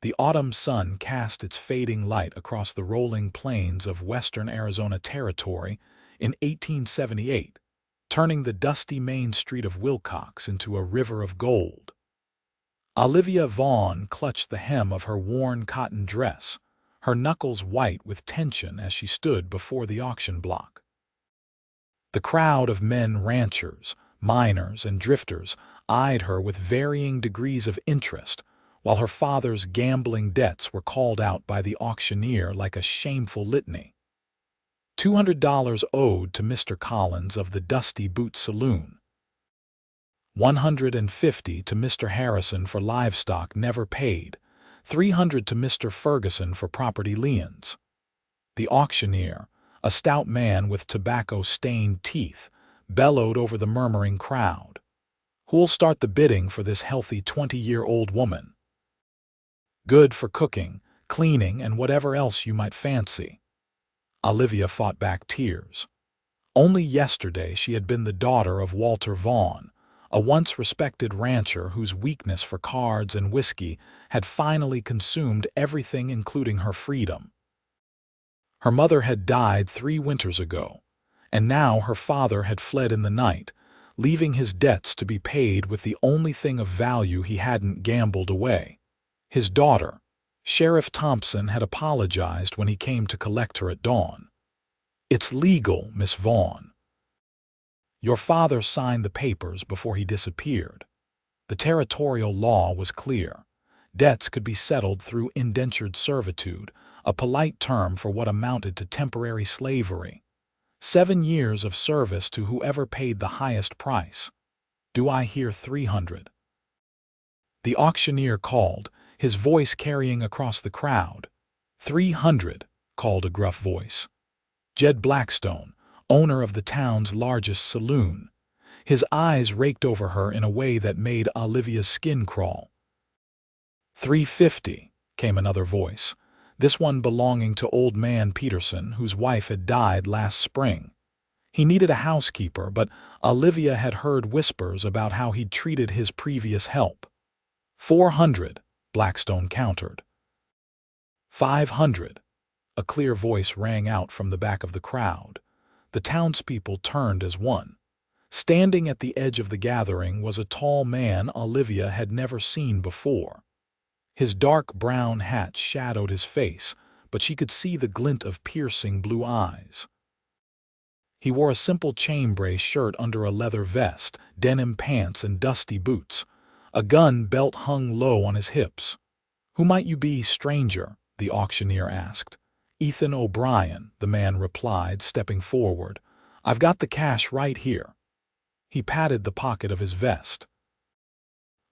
The autumn sun cast its fading light across the rolling plains of western Arizona Territory in 1878, turning the dusty main street of Wilcox into a river of gold. Olivia Vaughn clutched the hem of her worn cotton dress, her knuckles white with tension as she stood before the auction block. The crowd of men ranchers, miners, and drifters eyed her with varying degrees of interest, while her father's gambling debts were called out by the auctioneer like a shameful litany. $200 owed to Mr. Collins of the Dusty Boot Saloon. $150 to Mr. Harrison for livestock never paid. $300 to Mr. Ferguson for property liens. The auctioneer, a stout man with tobacco-stained teeth, bellowed over the murmuring crowd. "Who'll start the bidding for this healthy 20-year-old woman? Good for cooking, cleaning, and whatever else you might fancy." Olivia fought back tears. Only yesterday she had been the daughter of Walter Vaughn, a once respected rancher whose weakness for cards and whiskey had finally consumed everything, including her freedom. Her mother had died 3 winters ago, and now her father had fled in the night, leaving his debts to be paid with the only thing of value he hadn't gambled away. His daughter, Sheriff Thompson, had apologized when he came to collect her at dawn. "It's legal, Miss Vaughn. Your father signed the papers before he disappeared. The territorial law was clear. Debts could be settled through indentured servitude, a polite term for what amounted to temporary slavery. 7 years of service to whoever paid the highest price. Do I hear 300? The auctioneer called, his voice carrying across the crowd. 300, called a gruff voice. Jed Blackstone, owner of the town's largest saloon. His eyes raked over her in a way that made Olivia's skin crawl. 350, came another voice, this one belonging to old man Peterson, whose wife had died last spring. He needed a housekeeper, but Olivia had heard whispers about how he'd treated his previous help. 400, Blackstone countered. 500, a clear voice rang out from the back of the crowd. The townspeople turned as one. Standing at the edge of the gathering was a tall man Olivia had never seen before. His dark brown hat shadowed his face, but she could see the glint of piercing blue eyes. He wore a simple chambray shirt under a leather vest, denim pants, and dusty boots. A gun belt hung low on his hips. "Who might you be, stranger?" the auctioneer asked. "Ethan O'Brien," the man replied, stepping forward. "I've got the cash right here." He patted the pocket of his vest.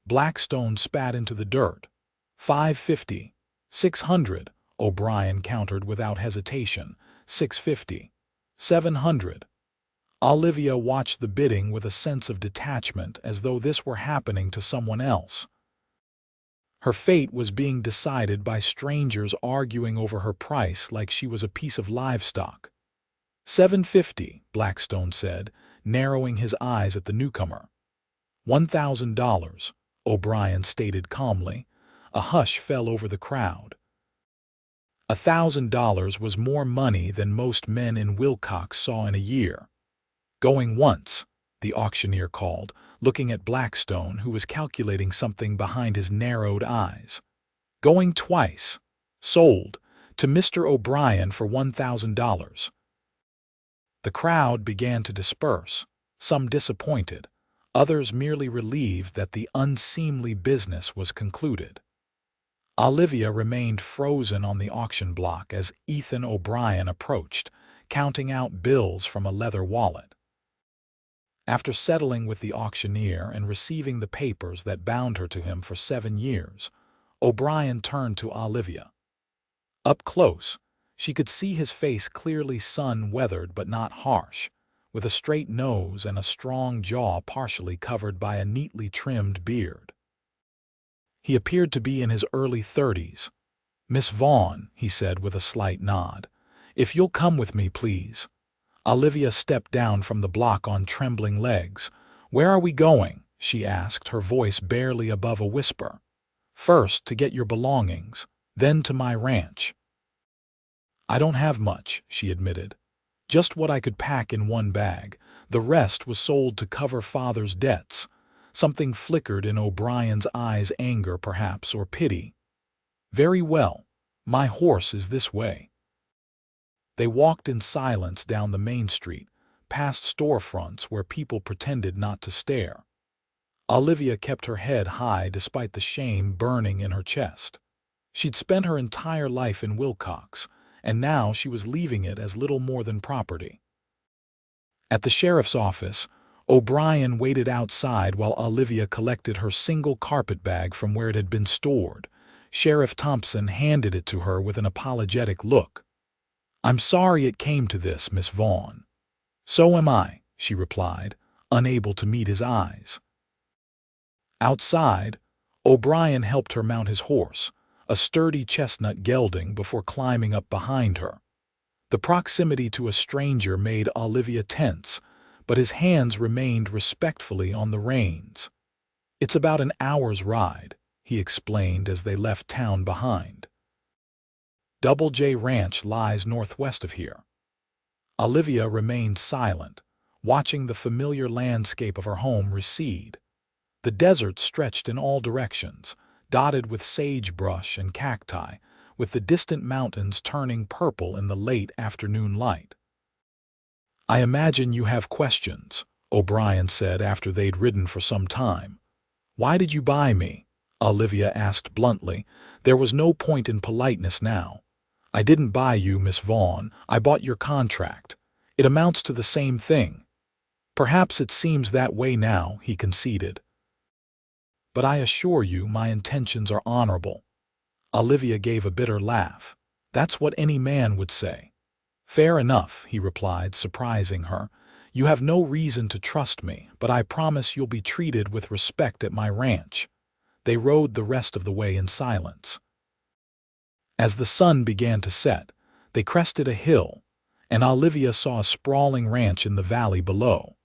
Blackstone spat into the dirt. 550, 600, O'Brien countered without hesitation. 650, 700. Olivia watched the bidding with a sense of detachment, as though this were happening to someone else. Her fate was being decided by strangers arguing over her price like she was a piece of livestock. 750, Blackstone said, narrowing his eyes at the newcomer. $1,000, O'Brien stated calmly. A hush fell over the crowd. $1,000 was more money than most men in Wilcox saw in a year. "Going once," the auctioneer called, looking at Blackstone, who was calculating something behind his narrowed eyes. "Going twice. Sold. To Mr. O'Brien for $1,000. The crowd began to disperse, some disappointed, others merely relieved that the unseemly business was concluded. Olivia remained frozen on the auction block as Ethan O'Brien approached, counting out bills from a leather wallet. After settling with the auctioneer and receiving the papers that bound her to him for 7 years, O'Brien turned to Olivia. Up close, she could see his face clearly sun-weathered but not harsh, with a straight nose and a strong jaw partially covered by a neatly trimmed beard. He appeared to be in his early 30s. "Miss Vaughn," he said with a slight nod, "if you'll come with me, please." Olivia stepped down from the block on trembling legs. "Where are we going?" she asked, her voice barely above a whisper. First to get your belongings, then to my ranch. I don't have much, she admitted. Just what I could pack in one bag. The rest was sold to cover father's debts. Something flickered in O'Brien's eyes, anger perhaps, or pity. Very well. My horse is this way. They walked in silence down the main street, past storefronts where people pretended not to stare. Olivia kept her head high despite the shame burning in her chest. She'd spent her entire life in Wilcox, and now she was leaving it as little more than property. At the sheriff's office, O'Brien waited outside while Olivia collected her single carpetbag from where it had been stored. Sheriff Thompson handed it to her with an apologetic look. "I'm sorry it came to this, Miss Vaughn." "So am I," she replied, unable to meet his eyes. Outside, O'Brien helped her mount his horse, a sturdy chestnut gelding, before climbing up behind her. The proximity to a stranger made Olivia tense, but his hands remained respectfully on the reins. "It's about an hour's ride," he explained as they left town behind. Double J Ranch lies northwest of here. Olivia remained silent, watching the familiar landscape of her home recede. The desert stretched in all directions, dotted with sagebrush and cacti, with the distant mountains turning purple in the late afternoon light. "I imagine you have questions," O'Brien said after they'd ridden for some time. "Why did you buy me?" Olivia asked bluntly. There was no point in politeness now. "I didn't buy you, Miss Vaughn. I bought your contract. It amounts to the same thing." "Perhaps it seems that way now," he conceded. "But I assure you my intentions are honorable." Olivia gave a bitter laugh. "That's what any man would say." "Fair enough," he replied, surprising her. "You have no reason to trust me, but I promise you'll be treated with respect at my ranch." They rode the rest of the way in silence. As the sun began to set, they crested a hill, and Olivia saw a sprawling ranch in the valley below.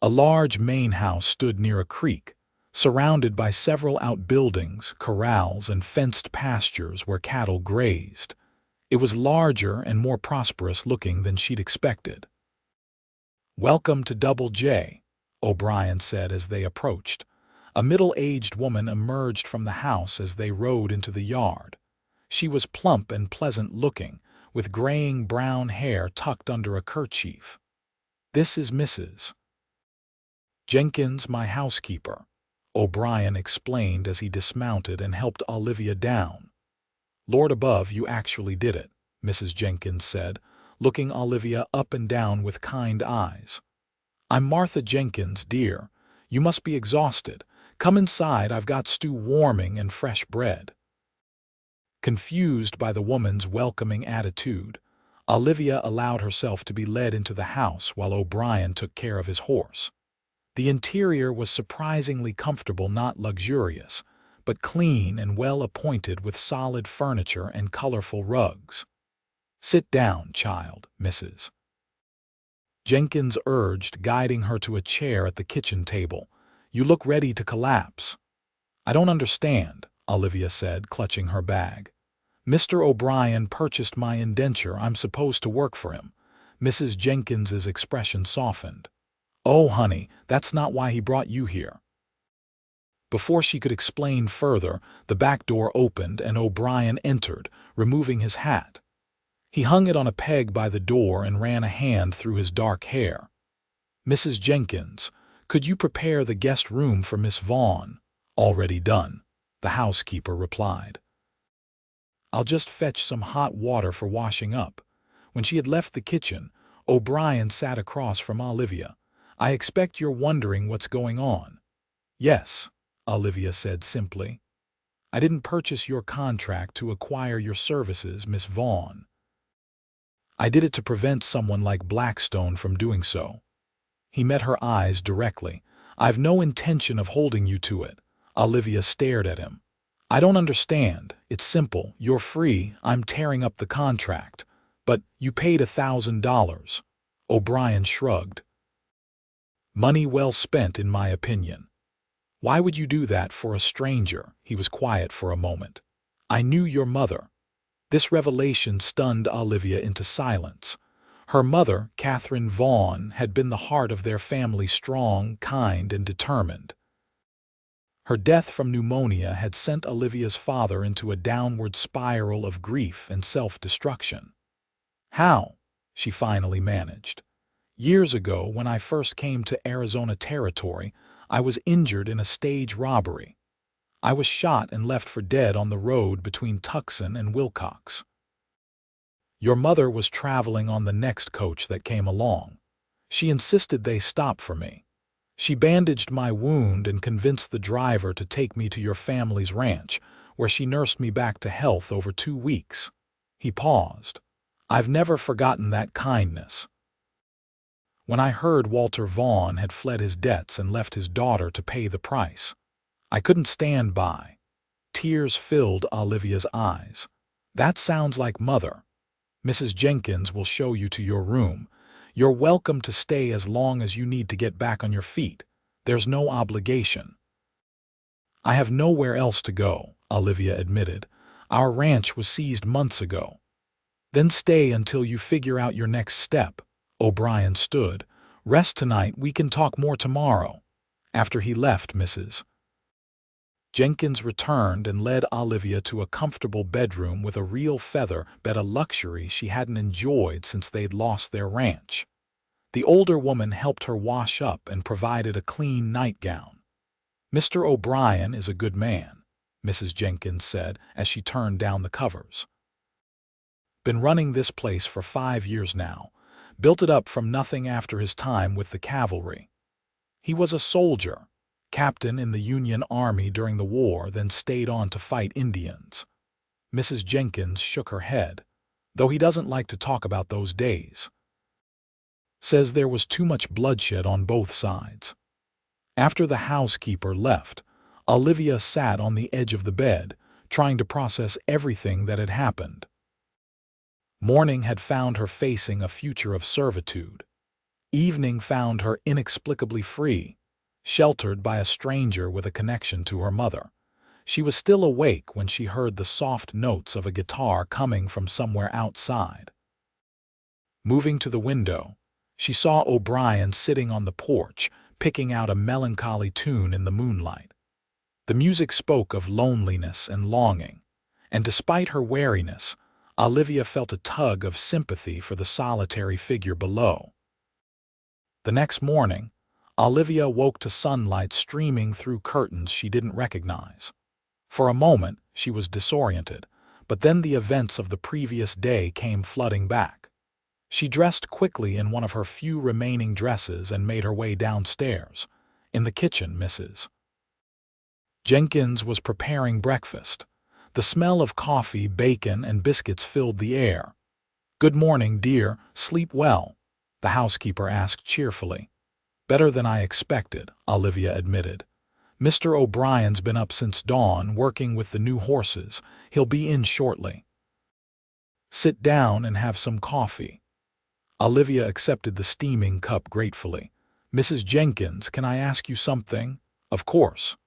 A large main house stood near a creek, surrounded by several outbuildings, corrals, and fenced pastures where cattle grazed. It was larger and more prosperous-looking than she'd expected. "Welcome to Double J," O'Brien said as they approached. A middle-aged woman emerged from the house as they rode into the yard. She was plump and pleasant-looking, with graying brown hair tucked under a kerchief. "This is Mrs. Jenkins, my housekeeper," O'Brien explained as he dismounted and helped Olivia down. "Lord above, you actually did it," Mrs. Jenkins said, looking Olivia up and down with kind eyes. "I'm Martha Jenkins, dear. You must be exhausted. Come inside, I've got stew warming and fresh bread." Confused by the woman's welcoming attitude, Olivia allowed herself to be led into the house while O'Brien took care of his horse. The interior was surprisingly comfortable, not luxurious, but clean and well-appointed with solid furniture and colorful rugs. "Sit down, child," Mrs. Jenkins urged, guiding her to a chair at the kitchen table. "You look ready to collapse." "I don't understand," Olivia said, clutching her bag. "Mr. O'Brien purchased my indenture. I'm supposed to work for him." Mrs. Jenkins's expression softened. "Oh, honey, that's not why he brought you here." Before she could explain further, the back door opened and O'Brien entered, removing his hat. He hung it on a peg by the door and ran a hand through his dark hair. "Mrs. Jenkins, could you prepare the guest room for Miss Vaughn?" "Already done," the housekeeper replied. "I'll just fetch some hot water for washing up." When she had left the kitchen, O'Brien sat across from Olivia. "I expect you're wondering what's going on." "Yes," Olivia said simply. "I didn't purchase your contract to acquire your services, Miss Vaughn. I did it to prevent someone like Blackstone from doing so." He met her eyes directly. "I've no intention of holding you to it." Olivia stared at him. "I don't understand. It's simple. You're free. I'm tearing up the contract." "But you paid $1,000. O'Brien shrugged. "Money well spent, in my opinion." Why would you do that for a stranger? He was quiet for a moment. I knew your mother. This revelation stunned Olivia into silence. Her mother, Catherine Vaughn, had been the heart of their family, strong, kind, and determined. Her death from pneumonia had sent Olivia's father into a downward spiral of grief and self-destruction. How? She finally managed. Years ago, when I first came to Arizona territory, I was injured in a stage robbery. I was shot and left for dead on the road between Tucson and Wilcox. Your mother was traveling on the next coach that came along. She insisted they stop for me. She bandaged my wound and convinced the driver to take me to your family's ranch, where she nursed me back to health over 2 weeks. He paused. I've never forgotten that kindness. When I heard Walter Vaughn had fled his debts and left his daughter to pay the price, I couldn't stand by. Tears filled Olivia's eyes. That sounds like Mother. Mrs. Jenkins will show you to your room. You're welcome to stay as long as you need to get back on your feet. There's no obligation. I have nowhere else to go, Olivia admitted. Our ranch was seized months ago. Then stay until you figure out your next step. O'Brien stood. Rest tonight, we can talk more tomorrow. After he left, Mrs. Jenkins returned and led Olivia to a comfortable bedroom with a real feather bed, a luxury she hadn't enjoyed since they'd lost their ranch. The older woman helped her wash up and provided a clean nightgown. Mr. O'Brien is a good man, Mrs. Jenkins said as she turned down the covers. Been running this place for 5 years now. Built it up from nothing after his time with the cavalry. He was a soldier, captain in the Union Army during the war, then stayed on to fight Indians. Mrs. Jenkins shook her head, though he doesn't like to talk about those days. Says there was too much bloodshed on both sides. After the housekeeper left, Olivia sat on the edge of the bed, trying to process everything that had happened. Morning had found her facing a future of servitude. Evening found her inexplicably free, sheltered by a stranger with a connection to her mother. She was still awake when she heard the soft notes of a guitar coming from somewhere outside. Moving to the window, she saw O'Brien sitting on the porch, picking out a melancholy tune in the moonlight. The music spoke of loneliness and longing, and despite her wariness, Olivia felt a tug of sympathy for the solitary figure below. The next morning, Olivia woke to sunlight streaming through curtains she didn't recognize. For a moment, she was disoriented, but then the events of the previous day came flooding back. She dressed quickly in one of her few remaining dresses and made her way downstairs. In the kitchen, Mrs. Jenkins was preparing breakfast. The smell of coffee, bacon, and biscuits filled the air. "Good morning, dear. Sleep well?" the housekeeper asked cheerfully. "Better than I expected," Olivia admitted. "Mr. O'Brien's been up since dawn, working with the new horses. He'll be in shortly. Sit down and have some coffee." Olivia accepted the steaming cup gratefully. "Mrs. Jenkins, can I ask you something?" "Of course."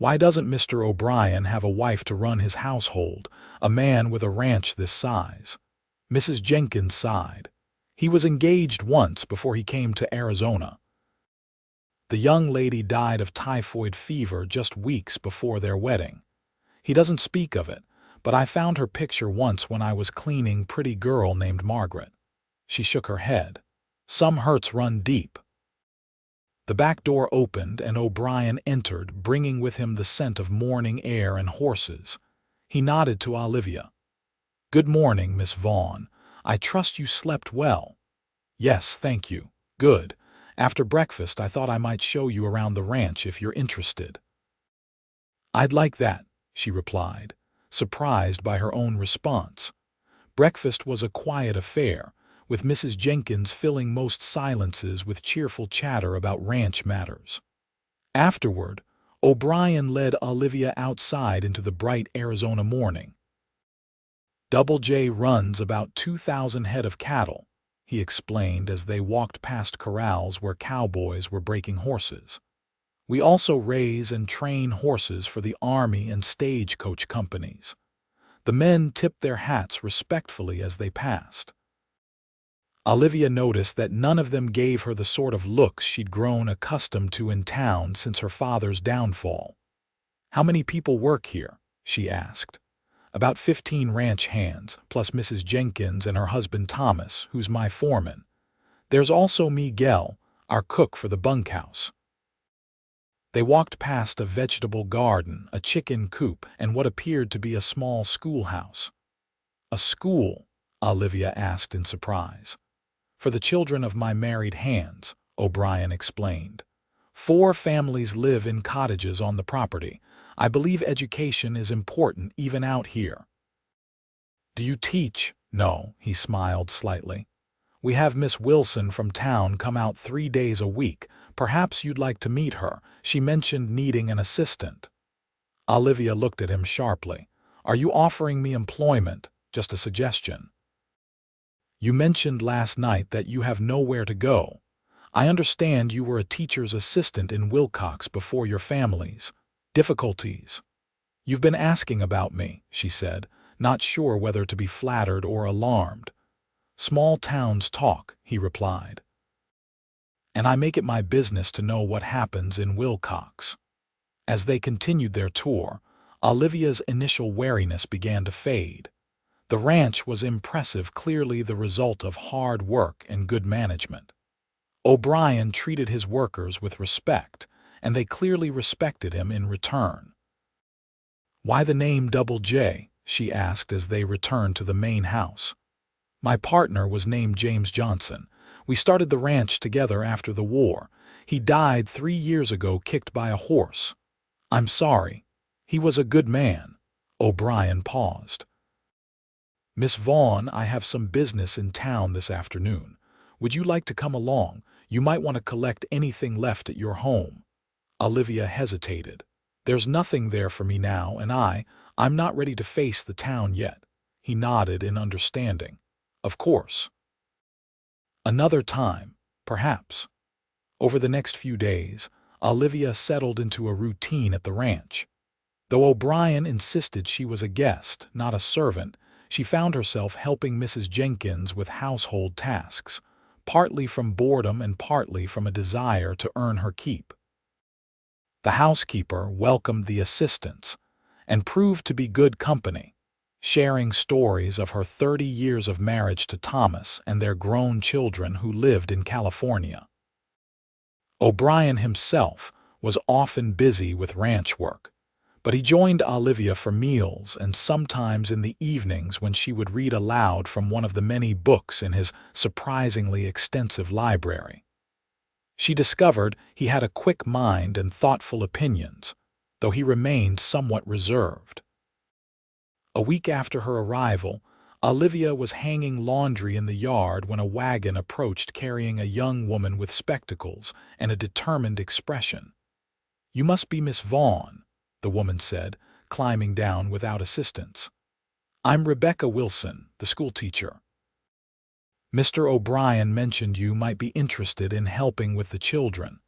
"Why doesn't Mr. O'Brien have a wife to run his household, a man with a ranch this size?" Mrs. Jenkins sighed. "He was engaged once before he came to Arizona. The young lady died of typhoid fever just weeks before their wedding. He doesn't speak of it, but I found her picture once when I was cleaning Pretty Girl Named Margaret." She shook her head. "Some hurts run deep." The back door opened and O'Brien entered, bringing with him the scent of morning air and horses. He nodded to Olivia. "Good morning, Miss Vaughn. I trust you slept well." "Yes, thank you. Good. After breakfast, I thought I might show you around the ranch if you're interested." "I'd like that," she replied, surprised by her own response. Breakfast was a quiet affair, with Mrs. Jenkins filling most silences with cheerful chatter about ranch matters. Afterward, O'Brien led Olivia outside into the bright Arizona morning. "Double J runs about 2,000 head of cattle," he explained as they walked past corrals where cowboys were breaking horses. We also raise and train horses for the army and stagecoach companies. The men tipped their hats respectfully as they passed. Olivia noticed that none of them gave her the sort of looks she'd grown accustomed to in town since her father's downfall. "How many people work here?" she asked. "About 15 ranch hands, plus Mrs. Jenkins and her husband Thomas, who's my foreman. There's also Miguel, our cook for the bunkhouse." They walked past a vegetable garden, a chicken coop, and what appeared to be a small schoolhouse. "A school?" Olivia asked in surprise. "For the children of my married hands," O'Brien explained. "4 families live in cottages on the property. I believe education is important even out here." "Do you teach?" "No," he smiled slightly. "We have Miss Wilson from town come out 3 days a week. Perhaps you'd like to meet her. She mentioned needing an assistant." Olivia looked at him sharply. "Are you offering me employment? Just a suggestion." "You mentioned last night that you have nowhere to go. I understand you were a teacher's assistant in Wilcox before your family's difficulties." "You've been asking about me," she said, not sure whether to be flattered or alarmed. "Small towns talk," he replied. "And I make it my business to know what happens in Wilcox." As they continued their tour, Olivia's initial wariness began to fade. The ranch was impressive, clearly the result of hard work and good management. O'Brien treated his workers with respect, and they clearly respected him in return. "Why the name Double J?" she asked as they returned to the main house. "My partner was named James Johnson. We started the ranch together after the war. He died 3 years ago, kicked by a horse." "I'm sorry. He was a good man." O'Brien paused. "Miss Vaughn, I have some business in town this afternoon. Would you like to come along? You might want to collect anything left at your home." Olivia hesitated. "There's nothing there for me now, and I'm not ready to face the town yet." He nodded in understanding. "Of course. Another time, perhaps." Over the next few days, Olivia settled into a routine at the ranch. Though O'Brien insisted she was a guest, not a servant, she found herself helping Mrs. Jenkins with household tasks, partly from boredom and partly from a desire to earn her keep. The housekeeper welcomed the assistants and proved to be good company, sharing stories of her 30 years of marriage to Thomas and their grown children who lived in California. O'Brien himself was often busy with ranch work, but he joined Olivia for meals and sometimes in the evenings when she would read aloud from one of the many books in his surprisingly extensive library. She discovered he had a quick mind and thoughtful opinions, though he remained somewhat reserved. A week after her arrival, Olivia was hanging laundry in the yard when a wagon approached carrying a young woman with spectacles and a determined expression. "You must be Miss Vaughn," the woman said, climbing down without assistance. "I'm Rebecca Wilson, the schoolteacher. Mr. O'Brien mentioned you might be interested in helping with the children."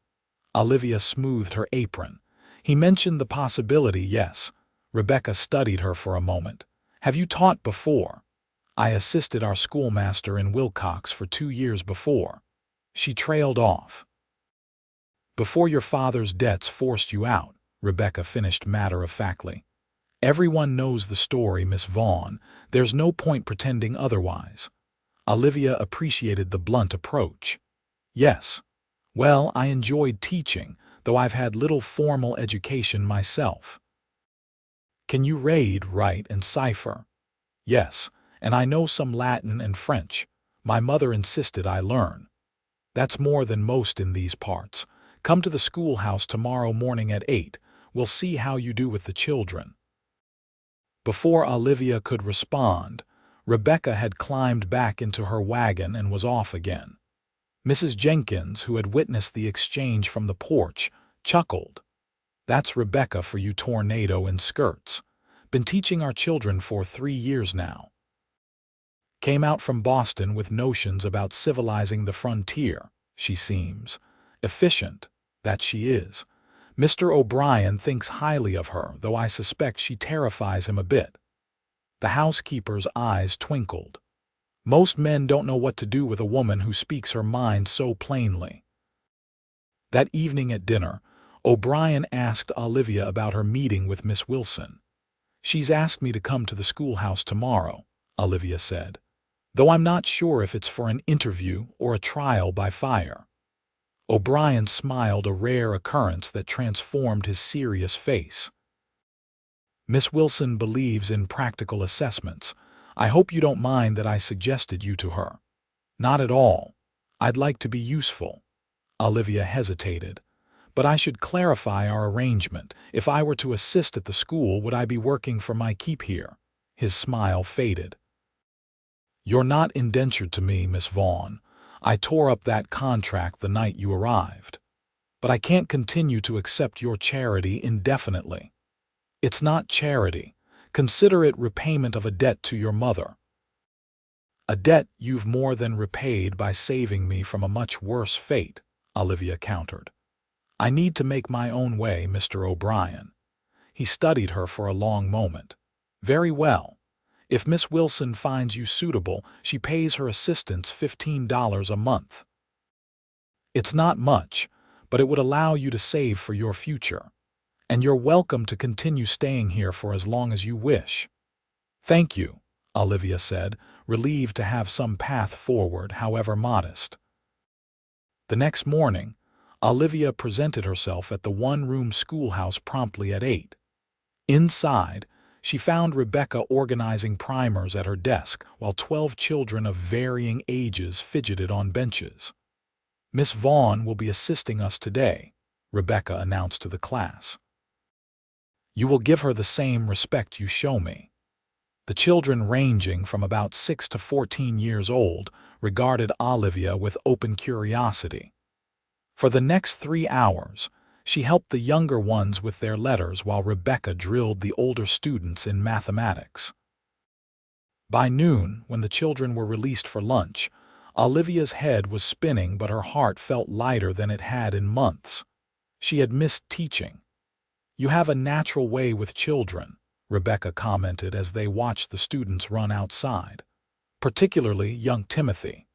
Olivia smoothed her apron. "He mentioned the possibility, yes." Rebecca studied her for a moment. "Have you taught before?" "I assisted our schoolmaster in Wilcox for 2 years before." She trailed off. "Before your father's debts forced you out," Rebecca finished matter-of-factly. "Everyone knows the story, Miss Vaughn. There's no point pretending otherwise." Olivia appreciated the blunt approach. "Yes. Well, I enjoyed teaching, though I've had little formal education myself." "Can you read, write, and cipher?" "Yes, and I know some Latin and French. My mother insisted I learn." "That's more than most in these parts. Come to the schoolhouse tomorrow morning at 8. We'll see how you do with the children." Before Olivia could respond, Rebecca had climbed back into her wagon and was off again. Mrs. Jenkins, who had witnessed the exchange from the porch, chuckled. "That's Rebecca for you, tornado in skirts. Been teaching our children for 3 years now. Came out from Boston with notions about civilizing the frontier. She seems efficient, that she is. Mr. O'Brien thinks highly of her, though I suspect she terrifies him a bit. The housekeeper's eyes twinkled. Most men don't know what to do with a woman who speaks her mind so plainly. That evening at dinner, O'Brien asked Olivia about her meeting with Miss Wilson. "She's asked me to come to the schoolhouse tomorrow," Olivia said, "though I'm not sure if it's for an interview or a trial by fire." O'Brien smiled, a rare occurrence that transformed his serious face. "Miss Wilson believes in practical assessments. I hope you don't mind that I suggested you to her." "Not at all. I'd like to be useful." Olivia hesitated. "But I should clarify our arrangement. If I were to assist at the school, would I be working for my keep here?" His smile faded. "You're not indentured to me, Miss Vaughn. I tore up that contract the night you arrived. But I can't continue to accept your charity indefinitely." "It's not charity. Consider it repayment of a debt to your mother." "A debt you've more than repaid by saving me from a much worse fate," Olivia countered. "I need to make my own way, Mr. O'Brien." He studied her for a long moment. "Very well. If Miss Wilson finds you suitable, she pays her assistants $15 a month. It's not much, but it would allow you to save for your future. And you're welcome to continue staying here for as long as you wish." "Thank you," Olivia said, relieved to have some path forward, however modest. The next morning, Olivia presented herself at the one-room schoolhouse promptly at 8. Inside, she found Rebecca organizing primers at her desk while 12 children of varying ages fidgeted on benches. "Miss Vaughn will be assisting us today," Rebecca announced to the class. "You will give her the same respect you show me." The children, ranging from about 6 to 14 years old, regarded Olivia with open curiosity. For the next 3 hours, she helped the younger ones with their letters while Rebecca drilled the older students in mathematics. By noon, when the children were released for lunch, Olivia's head was spinning, but her heart felt lighter than it had in months. She had missed teaching. "You have a natural way with children," Rebecca commented as they watched the students run outside. "Particularly young Timothy.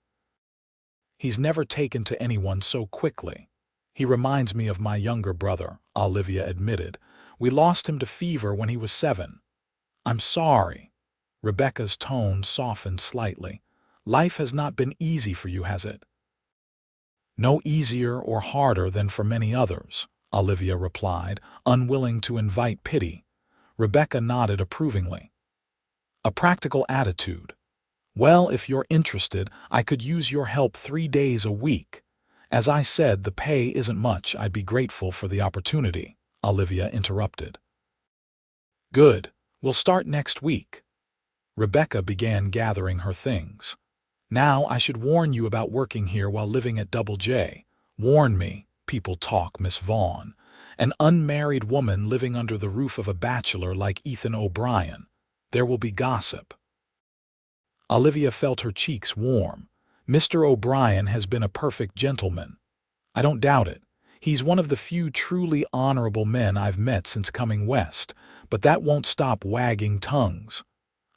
He's never taken to anyone so quickly." "He reminds me of my younger brother," Olivia admitted. "We lost him to fever when he was 7. "I'm sorry." Rebecca's tone softened slightly. "Life has not been easy for you, has it?" "No easier or harder than for many others," Olivia replied, unwilling to invite pity. Rebecca nodded approvingly. "A practical attitude. Well, if you're interested, I could use your help 3 days a week. As I said, the pay isn't much. I'd be grateful for the opportunity," Olivia interrupted. "Good. We'll start next week." Rebecca began gathering her things. "Now, I should warn you about working here while living at Double J. Warn me. People talk, Miss Vaughn. An unmarried woman living under the roof of a bachelor like Ethan O'Brien. There will be gossip." Olivia felt her cheeks warm. "Mr. O'Brien has been a perfect gentleman." "I don't doubt it. He's one of the few truly honorable men I've met since coming west, but that won't stop wagging tongues."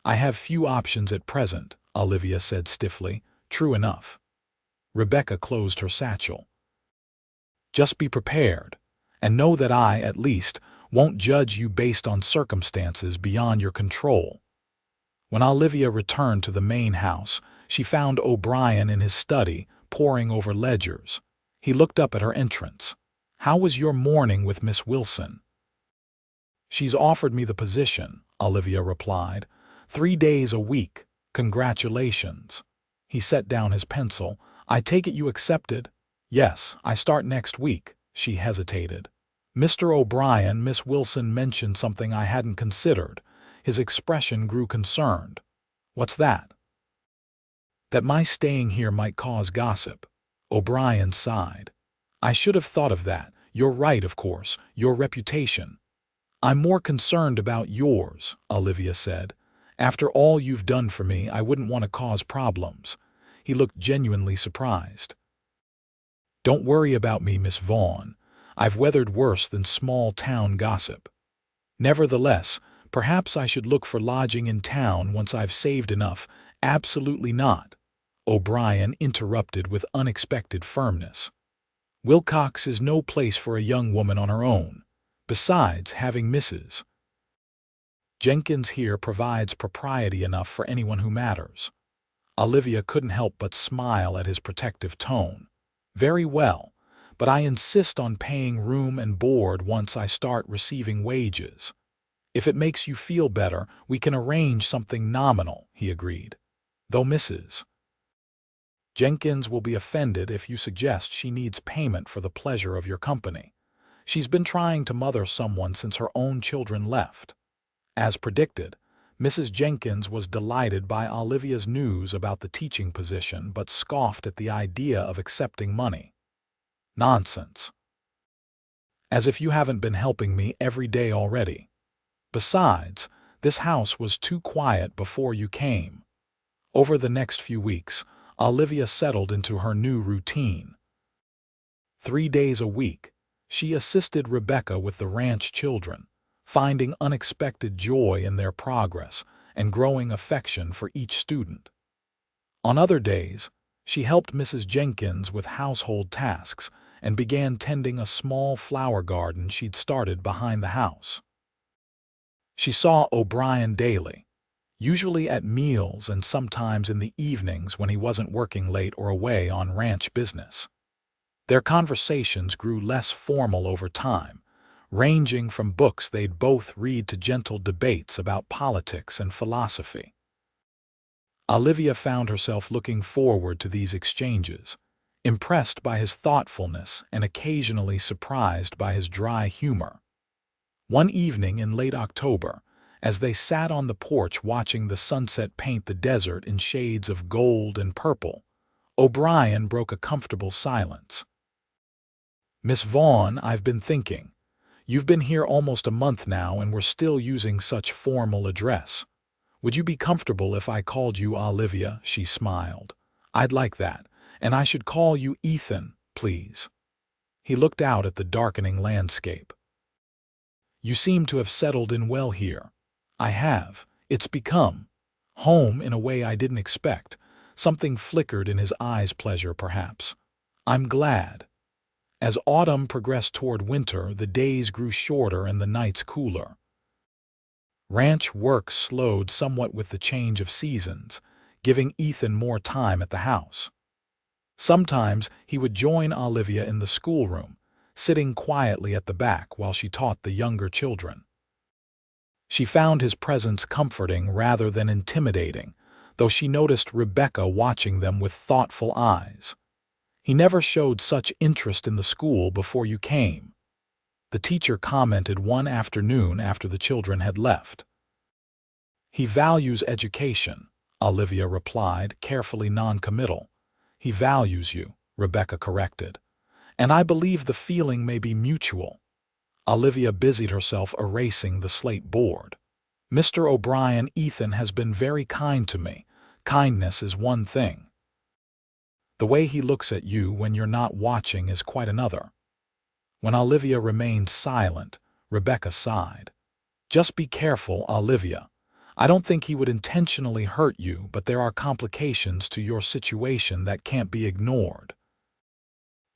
"I have few options at present," Olivia said stiffly. "True enough." Rebecca closed her satchel. "Just be prepared, and know that I, at least, won't judge you based on circumstances beyond your control." When Olivia returned to the main house, she found O'Brien in his study, poring over ledgers. He looked up at her entrance. "How was your morning with Miss Wilson?" "She's offered me the position," Olivia replied. 3 days a week. Congratulations." He set down his pencil. "I take it you accepted?" "Yes, I start next week." She hesitated. "Mr. O'Brien, Miss Wilson mentioned something I hadn't considered." His expression grew concerned. "What's that?" "That my staying here might cause gossip." O'Brien sighed. "I should have thought of that. You're right, of course. Your reputation." "I'm more concerned about yours," Olivia said. "After all you've done for me, I wouldn't want to cause problems." He looked genuinely surprised. "Don't worry about me, Miss Vaughn. I've weathered worse than small-town gossip. Nevertheless, perhaps I should look for lodging in town once I've saved enough. Absolutely not, O'Brien interrupted with unexpected firmness. Wilcox is no place for a young woman on her own. Besides, having Mrs. Jenkins here provides propriety enough for anyone who matters. Olivia couldn't help but smile at his protective tone. Very well, but I insist on paying room and board once I start receiving wages. If it makes you feel better, we can arrange something nominal, he agreed. Though Mrs. Jenkins will be offended if you suggest she needs payment for the pleasure of your company. She's been trying to mother someone since her own children left. As predicted, Mrs. Jenkins was delighted by Olivia's news about the teaching position but scoffed at the idea of accepting money. Nonsense. As if you haven't been helping me every day already. Besides, this house was too quiet before you came. Over the next few weeks, Olivia settled into her new routine. 3 days a week, she assisted Rebecca with the ranch children, finding unexpected joy in their progress and growing affection for each student. On other days, she helped Mrs. Jenkins with household tasks and began tending a small flower garden she'd started behind the house. She saw O'Brien daily, usually at meals and sometimes in the evenings when he wasn't working late or away on ranch business. Their conversations grew less formal over time, ranging from books they'd both read to gentle debates about politics and philosophy. Olivia found herself looking forward to these exchanges, impressed by his thoughtfulness and occasionally surprised by his dry humor. One evening in late October, as they sat on the porch watching the sunset paint the desert in shades of gold and purple, O'Brien broke a comfortable silence. "Miss Vaughn, I've been thinking. You've been here almost a month now and we're still using such formal address. Would you be comfortable if I called you Olivia?" She smiled. "I'd like that, and I should call you Ethan, please." He looked out at the darkening landscape. "You seem to have settled in well here." "I have. It's become home in a way I didn't expect." Something flickered in his eyes, pleasure perhaps. "I'm glad." As autumn progressed toward winter, the days grew shorter and the nights cooler. Ranch work slowed somewhat with the change of seasons, giving Ethan more time at the house. Sometimes he would join Olivia in the schoolroom, sitting quietly at the back while she taught the younger children. She found his presence comforting rather than intimidating, though she noticed Rebecca watching them with thoughtful eyes. "He never showed such interest in the school before you came," the teacher commented one afternoon after the children had left. "He values education," Olivia replied, carefully non-committal. "He values you," Rebecca corrected. "And I believe the feeling may be mutual." Olivia busied herself erasing the slate board. "Mr. O'Brien, Ethan has been very kind to me. Kindness is one thing. The way he looks at you when you're not watching is quite another." When Olivia remained silent, Rebecca sighed. "Just be careful, Olivia. I don't think he would intentionally hurt you, but there are complications to your situation that can't be ignored."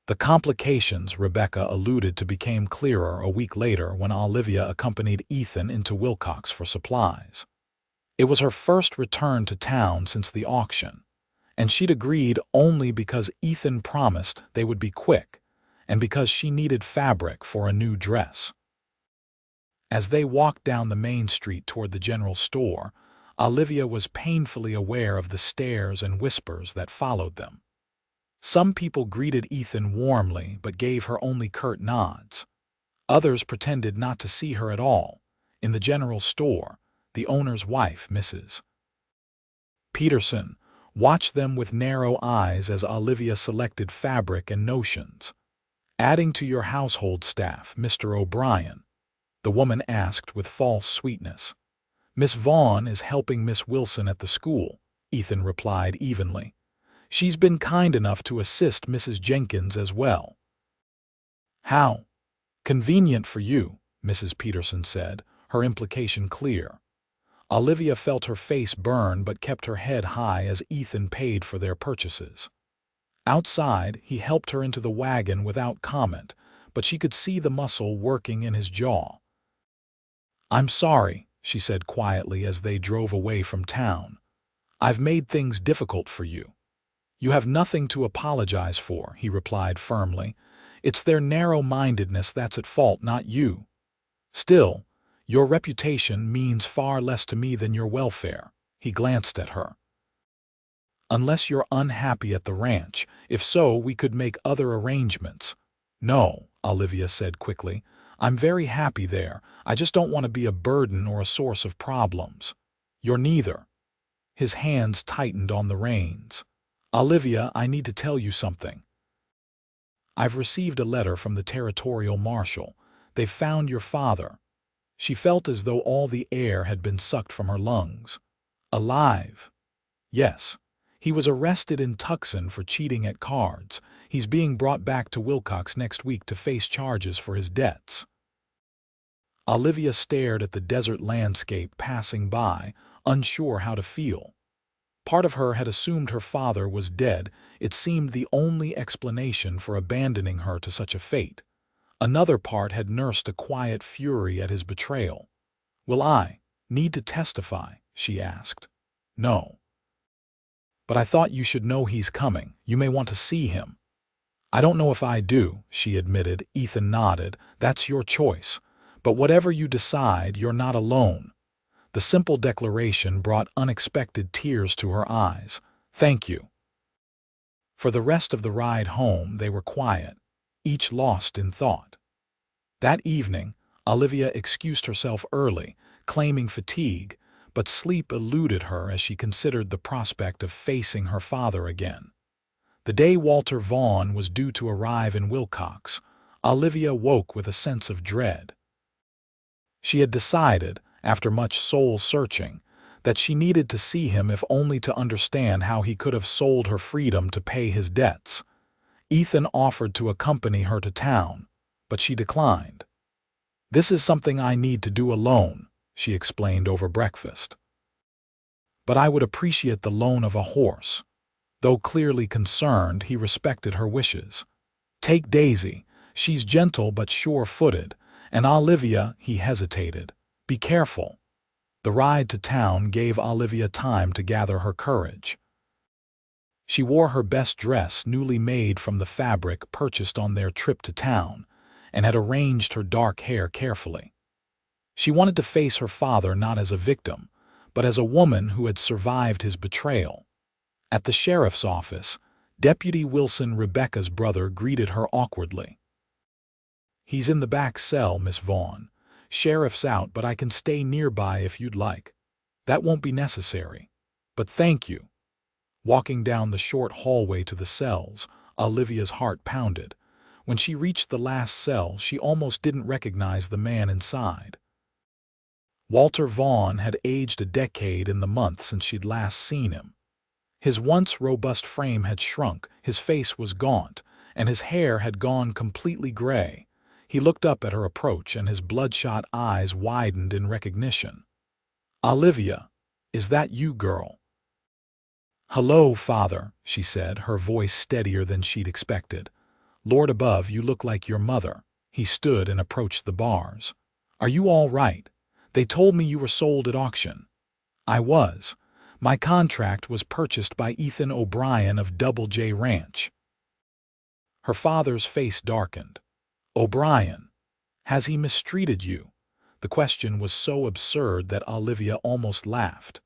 The complications Rebecca alluded to became clearer a week later when Olivia accompanied Ethan into Wilcox for supplies. It was her first return to town since the auction, and she'd agreed only because Ethan promised they would be quick, and because she needed fabric for a new dress. As they walked down the main street toward the general store, Olivia was painfully aware of the stares and whispers that followed them. Some people greeted Ethan warmly but gave her only curt nods. Others pretended not to see her at all. In the general store, the owner's wife, Mrs. Peterson, watched them with narrow eyes as Olivia selected fabric and notions. "Adding to your household staff, Mr. O'Brien?" the woman asked with false sweetness. "Miss Vaughn is helping Miss Wilson at the school," Ethan replied evenly. "She's been kind enough to assist Mrs. Jenkins as well." "How?" Convenient for you, Mrs. Peterson said, her implication clear. Olivia felt her face burn but kept her head high as Ethan paid for their purchases. Outside, he helped her into the wagon without comment, but she could see the muscle working in his jaw. "I'm sorry," she said quietly as they drove away from town. "I've made things difficult for you." "You have nothing to apologize for," he replied firmly. "It's their narrow-mindedness that's at fault, not you. Still, your reputation means far less to me than your welfare." He glanced at her. "Unless you're unhappy at the ranch. If so, we could make other arrangements." "No," Olivia said quickly. "I'm very happy there. I just don't want to be a burden or a source of problems." "You're neither." His hands tightened on the reins. "Olivia, I need to tell you something. I've received a letter from the territorial marshal. They've found your father." She felt as though all the air had been sucked from her lungs. "Alive?" "Yes. He was arrested in Tucson for cheating at cards. He's being brought back to Wilcox next week to face charges for his debts." Olivia stared at the desert landscape passing by, unsure how to feel. Part of her had assumed her father was dead. It seemed the only explanation for abandoning her to such a fate. Another part had nursed a quiet fury at his betrayal. "Will I need to testify?" she asked. "No. But I thought you should know he's coming. You may want to see him." "I don't know if I do," she admitted. Ethan nodded. "That's your choice. But whatever you decide, you're not alone." The simple declaration brought unexpected tears to her eyes. "Thank you." For the rest of the ride home, they were quiet, each lost in thought. That evening, Olivia excused herself early, claiming fatigue, but sleep eluded her as she considered the prospect of facing her father again. The day Walter Vaughn was due to arrive in Wilcox, Olivia woke with a sense of dread. She had decided, after much soul-searching, that she needed to see him if only to understand how he could have sold her freedom to pay his debts. Ethan offered to accompany her to town, but she declined. "This is something I need to do alone," she explained over breakfast. "But I would appreciate the loan of a horse." Though clearly concerned, he respected her wishes. "Take Daisy. She's gentle but sure-footed. And Olivia," he hesitated. "Be careful." The ride to town gave Olivia time to gather her courage. She wore her best dress, newly made from the fabric purchased on their trip to town, and had arranged her dark hair carefully. She wanted to face her father not as a victim, but as a woman who had survived his betrayal. At the sheriff's office, Deputy Wilson, Rebecca's brother, greeted her awkwardly. "He's in the back cell, Miss Vaughn. Sheriff's out, but I can stay nearby if you'd like." "That won't be necessary. But thank you." Walking down the short hallway to the cells, Olivia's heart pounded. When she reached the last cell, she almost didn't recognize the man inside. Walter Vaughn had aged a decade in the month since she'd last seen him. His once robust frame had shrunk, his face was gaunt, and his hair had gone completely gray. He looked up at her approach, and his bloodshot eyes widened in recognition. "Olivia, is that you, girl?" "Hello, Father," she said, her voice steadier than she'd expected. "Lord above, you look like your mother." He stood and approached the bars. "Are you all right? They told me you were sold at auction." "I was. My contract was purchased by Ethan O'Brien of Double J Ranch." Her father's face darkened. "O'Brien? Has he mistreated you?" The question was so absurd that Olivia almost laughed.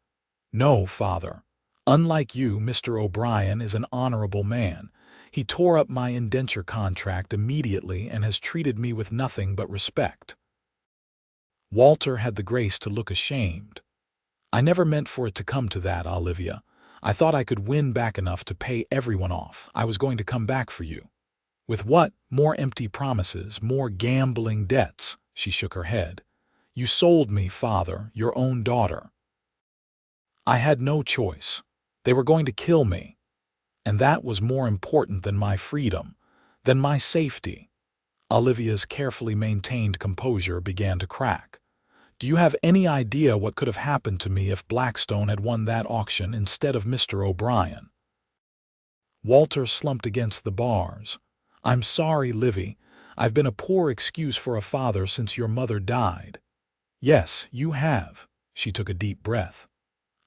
"No, Father. Unlike you, Mr. O'Brien is an honorable man. He tore up my indenture contract immediately and has treated me with nothing but respect." Walter had the grace to look ashamed. "I never meant for it to come to that, Olivia. I thought I could win back enough to pay everyone off. I was going to come back for you." "With what? More empty promises, more gambling debts?" She shook her head. "You sold me, Father, your own daughter. I had no choice. They were going to kill me. And that was more important than my freedom, than my safety." Olivia's carefully maintained composure began to crack. Do you have any idea what could have happened to me if Blackstone had won that auction instead of Mr. O'Brien? Walter slumped against the bars. I'm sorry, Livy. I've been a poor excuse for a father since your mother died. Yes, you have. She took a deep breath.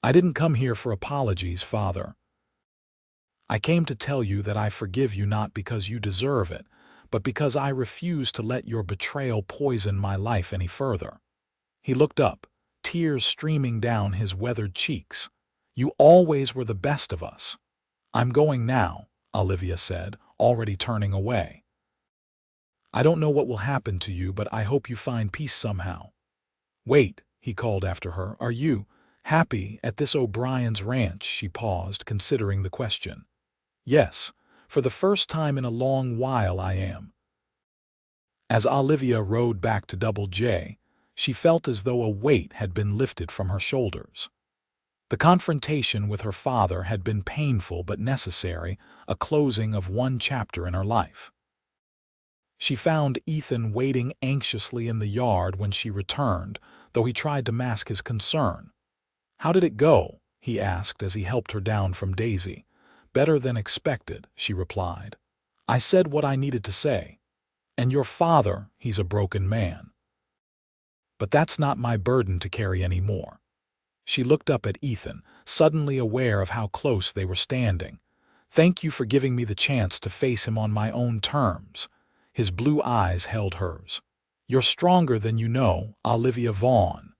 I didn't come here for apologies, Father. I came to tell you that I forgive you not because you deserve it, but because I refuse to let your betrayal poison my life any further. He looked up, tears streaming down his weathered cheeks. You always were the best of us. I'm going now, Olivia said, already turning away. I don't know what will happen to you, but I hope you find peace somehow. Wait, he called after her. Are you happy at this O'Brien's ranch? She paused, considering the question. Yes, for the first time in a long while I am. As Olivia rode back to Double J, she felt as though a weight had been lifted from her shoulders. The confrontation with her father had been painful but necessary, a closing of one chapter in her life. She found Ethan waiting anxiously in the yard when she returned, though he tried to mask his concern. How did it go? He asked as he helped her down from Daisy. Better than expected, she replied. I said what I needed to say. And your father, he's a broken man. But that's not my burden to carry anymore. She looked up at Ethan, suddenly aware of how close they were standing. Thank you for giving me the chance to face him on my own terms. His blue eyes held hers. You're stronger than you know, Olivia Vaughn.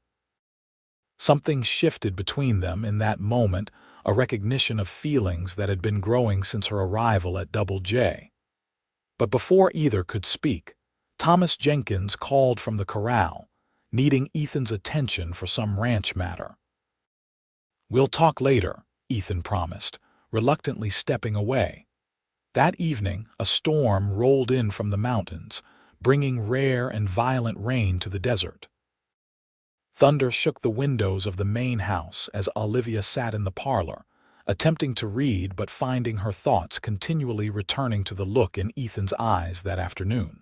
Something shifted between them in that moment, a recognition of feelings that had been growing since her arrival at Double J. But before either could speak, Thomas Jenkins called from the corral, needing Ethan's attention for some ranch matter. We'll talk later, Ethan promised, reluctantly stepping away. That evening, a storm rolled in from the mountains, bringing rare and violent rain to the desert. Thunder shook the windows of the main house as Olivia sat in the parlor, attempting to read but finding her thoughts continually returning to the look in Ethan's eyes that afternoon.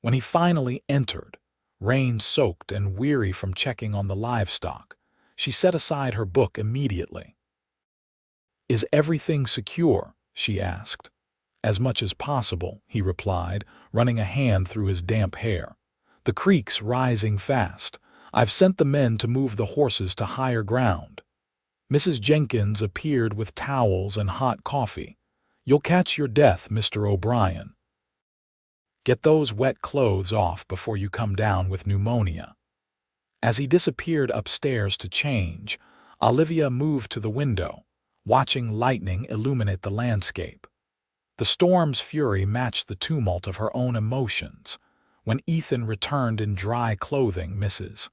When he finally entered, rain-soaked and weary from checking on the livestock, she set aside her book immediately. Is everything secure? She asked. As much as possible, he replied, running a hand through his damp hair. The creek's rising fast. I've sent the men to move the horses to higher ground. Mrs. Jenkins appeared with towels and hot coffee. You'll catch your death, Mr. O'Brien. Get those wet clothes off before you come down with pneumonia. As he disappeared upstairs to change, Olivia moved to the window, watching lightning illuminate the landscape. The storm's fury matched the tumult of her own emotions. When Ethan returned in dry clothing, Mrs.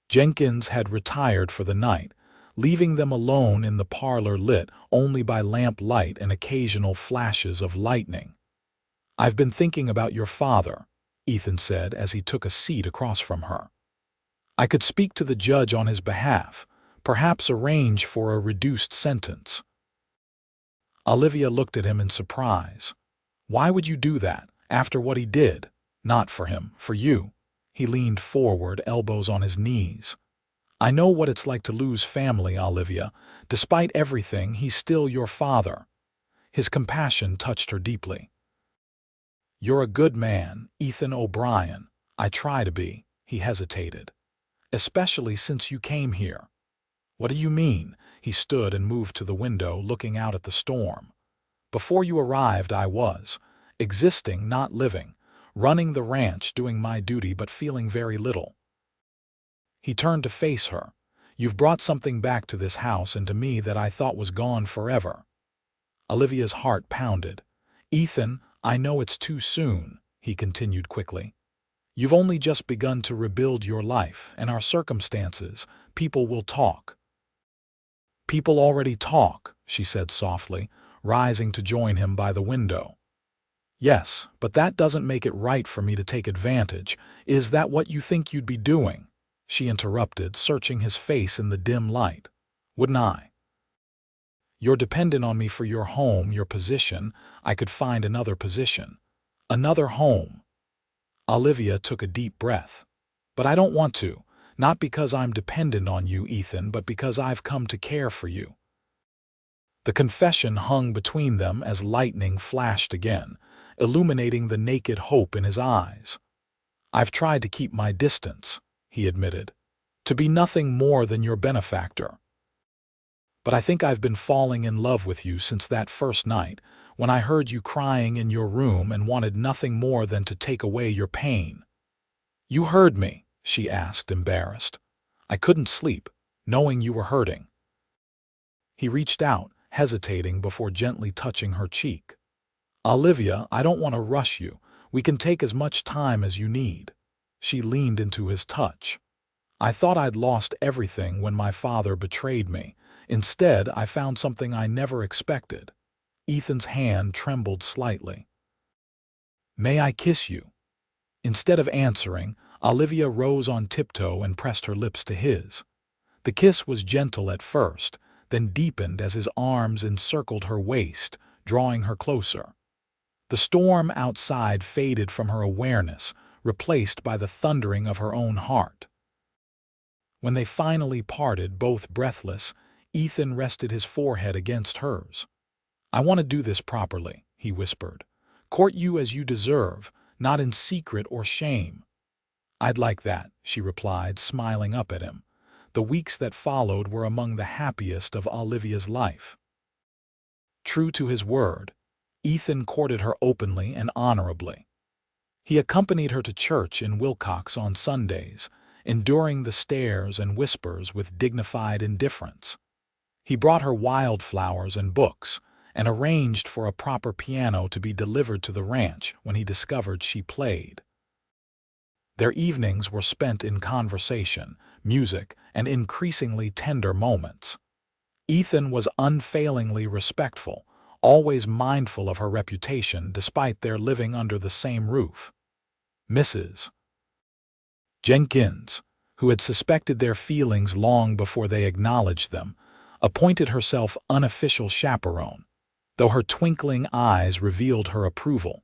Jenkins had retired for the night, leaving them alone in the parlor lit only by lamplight and occasional flashes of lightning. I've been thinking about your father, Ethan said as he took a seat across from her. I could speak to the judge on his behalf, perhaps arrange for a reduced sentence. Olivia looked at him in surprise. Why would you do that, after what he did? Not for him, for you. He leaned forward, elbows on his knees. I know what it's like to lose family, Olivia. Despite everything, he's still your father. His compassion touched her deeply. You're a good man, Ethan O'Brien. I try to be, he hesitated. Especially since you came here. What do you mean? He stood and moved to the window, looking out at the storm. Before you arrived, I was existing, not living, running the ranch, doing my duty, but feeling very little. He turned to face her. You've brought something back to this house and to me that I thought was gone forever. Olivia's heart pounded. Ethan, I know it's too soon, he continued quickly. You've only just begun to rebuild your life and our circumstances. People will talk. People already talk, she said softly, rising to join him by the window. Yes, but that doesn't make it right for me to take advantage. Is that what you think you'd be doing? She interrupted, searching his face in the dim light. Wouldn't I? You're dependent on me for your home, your position. I could find another position. Another home. Olivia took a deep breath. But I don't want to, not because I'm dependent on you, Ethan, but because I've come to care for you. The confession hung between them as lightning flashed again, illuminating the naked hope in his eyes. I've tried to keep my distance, he admitted, to be nothing more than your benefactor. But I think I've been falling in love with you since that first night, when I heard you crying in your room and wanted nothing more than to take away your pain. You heard me, she asked, embarrassed. I couldn't sleep, knowing you were hurting. He reached out, hesitating before gently touching her cheek. Olivia, I don't want to rush you. We can take as much time as you need. She leaned into his touch. I thought I'd lost everything when my father betrayed me. Instead, I found something I never expected. Ethan's hand trembled slightly. May I kiss you? Instead of answering, Olivia rose on tiptoe and pressed her lips to his. The kiss was gentle at first, then deepened as his arms encircled her waist, drawing her closer. The storm outside faded from her awareness, replaced by the thundering of her own heart. When they finally parted, both breathless, Ethan rested his forehead against hers. I want to do this properly, he whispered. Court you as you deserve, not in secret or shame. I'd like that, she replied, smiling up at him. The weeks that followed were among the happiest of Olivia's life. True to his word, Ethan courted her openly and honorably. He accompanied her to church in Wilcox on Sundays, enduring the stares and whispers with dignified indifference. He brought her wildflowers and books, and arranged for a proper piano to be delivered to the ranch when he discovered she played. Their evenings were spent in conversation, music, and increasingly tender moments. Ethan was unfailingly respectful, always mindful of her reputation despite their living under the same roof. Mrs. Jenkins, who had suspected their feelings long before they acknowledged them, appointed herself unofficial chaperone, though her twinkling eyes revealed her approval.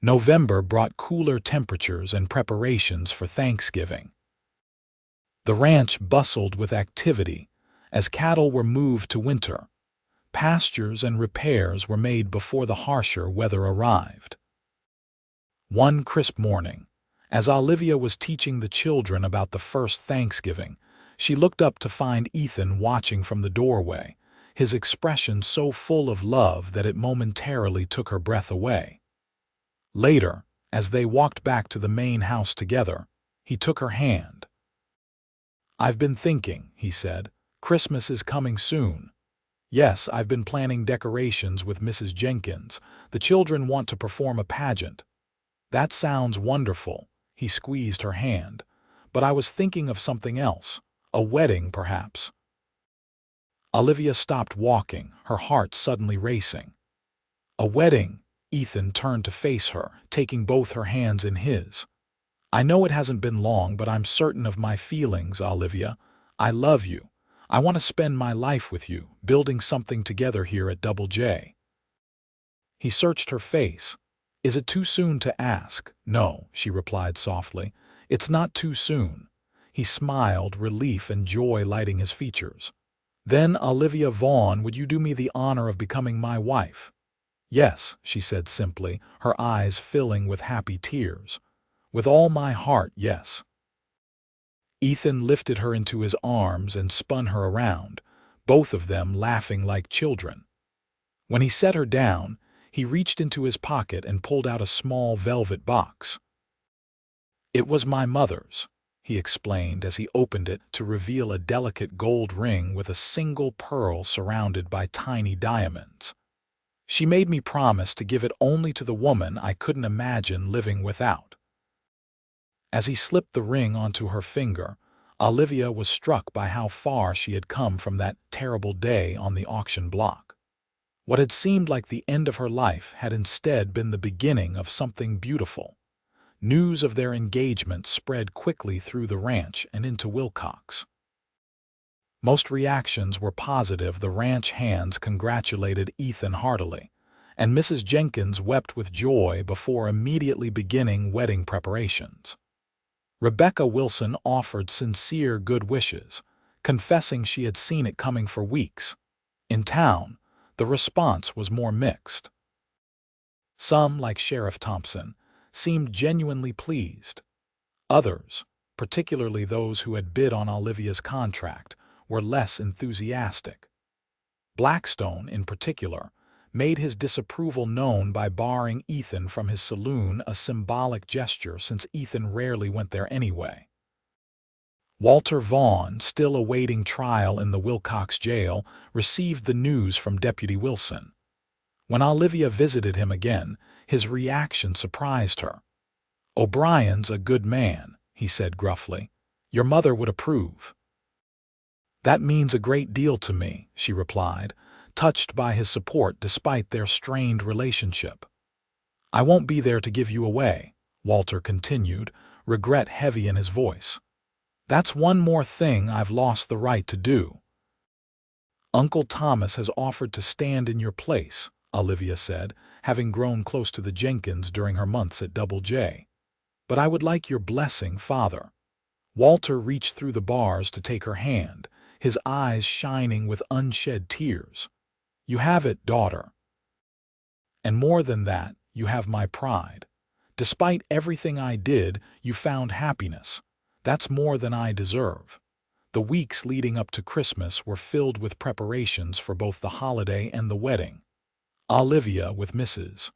November brought cooler temperatures and preparations for Thanksgiving. The ranch bustled with activity as cattle were moved to winter. Pastures and repairs were made before the harsher weather arrived. One crisp morning, as Olivia was teaching the children about the first Thanksgiving, she looked up to find Ethan watching from the doorway, his expression so full of love that it momentarily took her breath away. Later, as they walked back to the main house together, he took her hand. I've been thinking, he said, Christmas is coming soon. Yes, I've been planning decorations with Mrs. Jenkins. The children want to perform a pageant. That sounds wonderful, he squeezed her hand. But I was thinking of something else, a wedding perhaps. Olivia stopped walking, her heart suddenly racing. A wedding? Ethan turned to face her, taking both her hands in his. I know it hasn't been long, but I'm certain of my feelings, Olivia. I love you. I want to spend my life with you, building something together here at Double J. He searched her face. Is it too soon to ask? No, she replied softly. It's not too soon. He smiled, relief and joy lighting his features. Then, Olivia Vaughn, would you do me the honor of becoming my wife? Yes, she said simply, her eyes filling with happy tears. With all my heart, yes. Ethan lifted her into his arms and spun her around, both of them laughing like children. When he set her down, he reached into his pocket and pulled out a small velvet box. It was my mother's, he explained as he opened it to reveal a delicate gold ring with a single pearl surrounded by tiny diamonds. She made me promise to give it only to the woman I couldn't imagine living without. As he slipped the ring onto her finger, Olivia was struck by how far she had come from that terrible day on the auction block. What had seemed like the end of her life had instead been the beginning of something beautiful. News of their engagement spread quickly through the ranch and into Wilcox. Most reactions were positive. The ranch hands congratulated Ethan heartily, and Mrs. Jenkins wept with joy before immediately beginning wedding preparations. Rebecca Wilson offered sincere good wishes, confessing she had seen it coming for weeks. In town, the response was more mixed. Some, like Sheriff Thompson, seemed genuinely pleased. Others, particularly those who had bid on Olivia's contract, were less enthusiastic. Blackstone, in particular, made his disapproval known by barring Ethan from his saloon, a symbolic gesture since Ethan rarely went there anyway. Walter Vaughn, still awaiting trial in the Wilcox jail, received the news from Deputy Wilson. When Olivia visited him again, his reaction surprised her. "O'Brien's a good man," he said gruffly. "Your mother would approve." "That means a great deal to me," she replied, touched by his support despite their strained relationship. "I won't be there to give you away," Walter continued, regret heavy in his voice. "That's one more thing I've lost the right to do." "Uncle Thomas has offered to stand in your place," Olivia said, having grown close to the Jenkins during her months at Double J. "But I would like your blessing, Father." Walter reached through the bars to take her hand, his eyes shining with unshed tears. "You have it, daughter. And more than that, you have my pride. Despite everything I did, you found happiness. That's more than I deserve." The weeks leading up to Christmas were filled with preparations for both the holiday and the wedding. Olivia, with Mrs.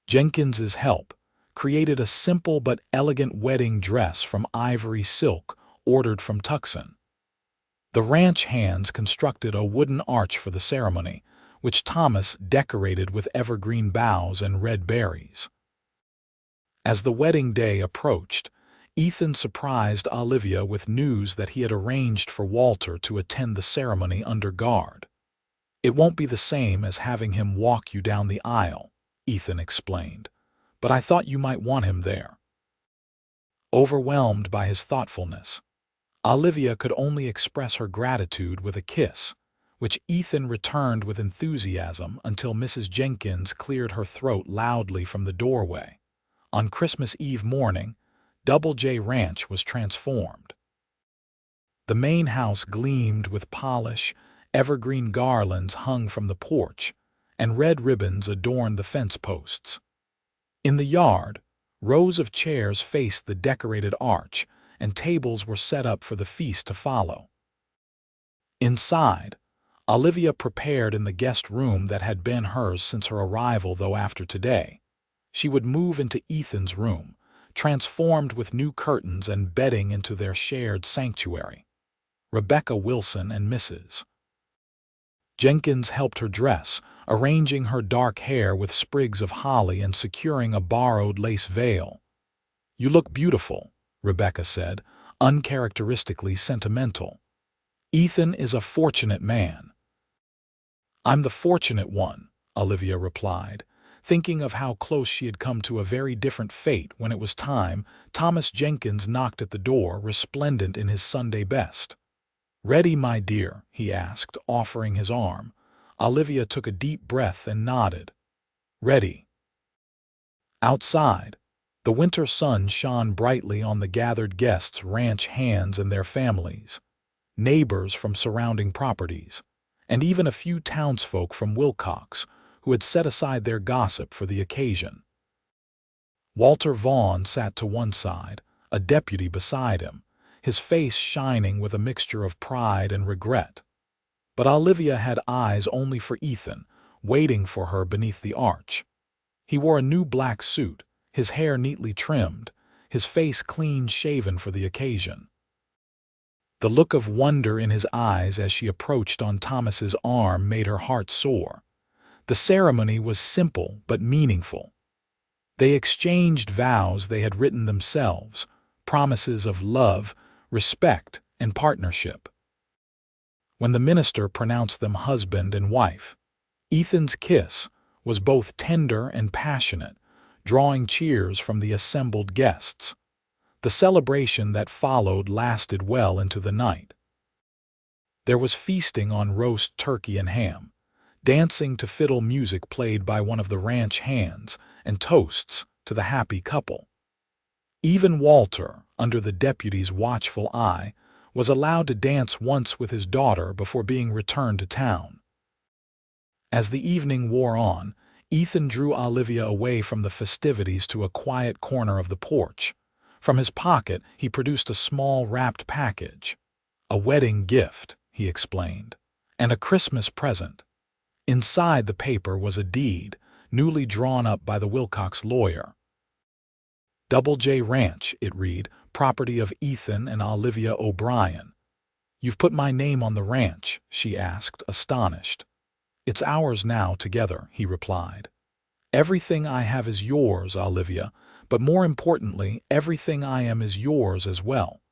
Jenkins's help, created a simple but elegant wedding dress from ivory silk ordered from Tucson. The ranch hands constructed a wooden arch for the ceremony, which Thomas decorated with evergreen boughs and red berries. As the wedding day approached, Ethan surprised Olivia with news that he had arranged for Walter to attend the ceremony under guard. "It won't be the same as having him walk you down the aisle," Ethan explained, "but I thought you might want him there." Overwhelmed by his thoughtfulness, Olivia could only express her gratitude with a kiss, which Ethan returned with enthusiasm until Mrs. Jenkins cleared her throat loudly from the doorway. On Christmas Eve morning, Double J Ranch was transformed. The main house gleamed with polish, evergreen garlands hung from the porch, and red ribbons adorned the fence posts. In the yard, rows of chairs faced the decorated arch, and tables were set up for the feast to follow. Inside, Olivia prepared in the guest room that had been hers since her arrival, though after today, she would move into Ethan's room, transformed with new curtains and bedding into their shared sanctuary. Rebecca Wilson and Mrs. Jenkins helped her dress, arranging her dark hair with sprigs of holly and securing a borrowed lace veil. "You look beautiful," Rebecca said, uncharacteristically sentimental. "Ethan is a fortunate man." "I'm the fortunate one," Olivia replied, thinking of how close she had come to a very different fate when it was time. Thomas Jenkins knocked at the door, resplendent in his Sunday best. "Ready, my dear?" he asked, offering his arm. Olivia took a deep breath and nodded. "Ready." Outside, the winter sun shone brightly on the gathered guests, ranch hands and their families, neighbors from surrounding properties, and even a few townsfolk from Wilcox who had set aside their gossip for the occasion. Walter Vaughn sat to one side, a deputy beside him, his face shining with a mixture of pride and regret. But Olivia had eyes only for Ethan, waiting for her beneath the arch. He wore a new black suit, his hair neatly trimmed, his face clean-shaven for the occasion. The look of wonder in his eyes as she approached on Thomas's arm made her heart soar. The ceremony was simple but meaningful. They exchanged vows they had written themselves, promises of love, respect, and partnership. When the minister pronounced them husband and wife, Ethan's kiss was both tender and passionate, drawing cheers from the assembled guests. The celebration that followed lasted well into the night. There was feasting on roast turkey and ham, dancing to fiddle music played by one of the ranch hands, and toasts to the happy couple. Even Walter, under the deputy's watchful eye, was allowed to dance once with his daughter before being returned to town. As the evening wore on, Ethan drew Olivia away from the festivities to a quiet corner of the porch. From his pocket, he produced a small wrapped package. "A wedding gift," he explained, "and a Christmas present." Inside the paper was a deed, newly drawn up by the Wilcox lawyer. "Double J Ranch," it read, "property of Ethan and Olivia O'Brien." "You've put my name on the ranch?" she asked, astonished. "It's ours now together," he replied. "Everything I have is yours, Olivia, but more importantly, everything I am is yours as well."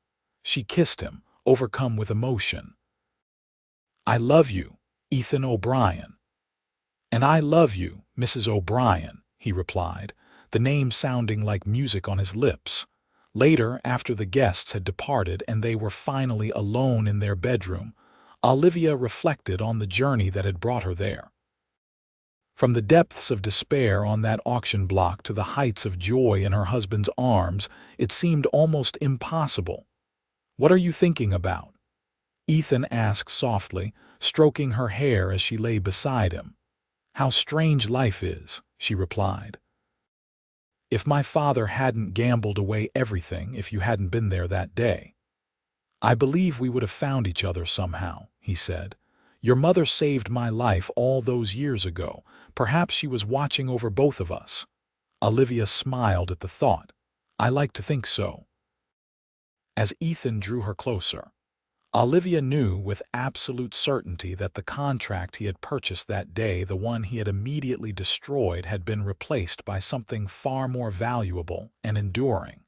She kissed him, overcome with emotion. "I love you, Ethan O'Brien." "And I love you, Mrs. O'Brien," he replied, the name sounding like music on his lips. Later, after the guests had departed and they were finally alone in their bedroom, Olivia reflected on the journey that had brought her there. From the depths of despair on that auction block to the heights of joy in her husband's arms, it seemed almost impossible. "What are you thinking about?" Ethan asked softly, stroking her hair as she lay beside him. "How strange life is," she replied. "If my father hadn't gambled away everything, if you hadn't been there that day, I believe we would have found each other somehow," he said. "Your mother saved my life all those years ago. Perhaps she was watching over both of us." Olivia smiled at the thought. "I like to think so." As Ethan drew her closer, Olivia knew with absolute certainty that the contract he had purchased that day, the one he had immediately destroyed, had been replaced by something far more valuable and enduring.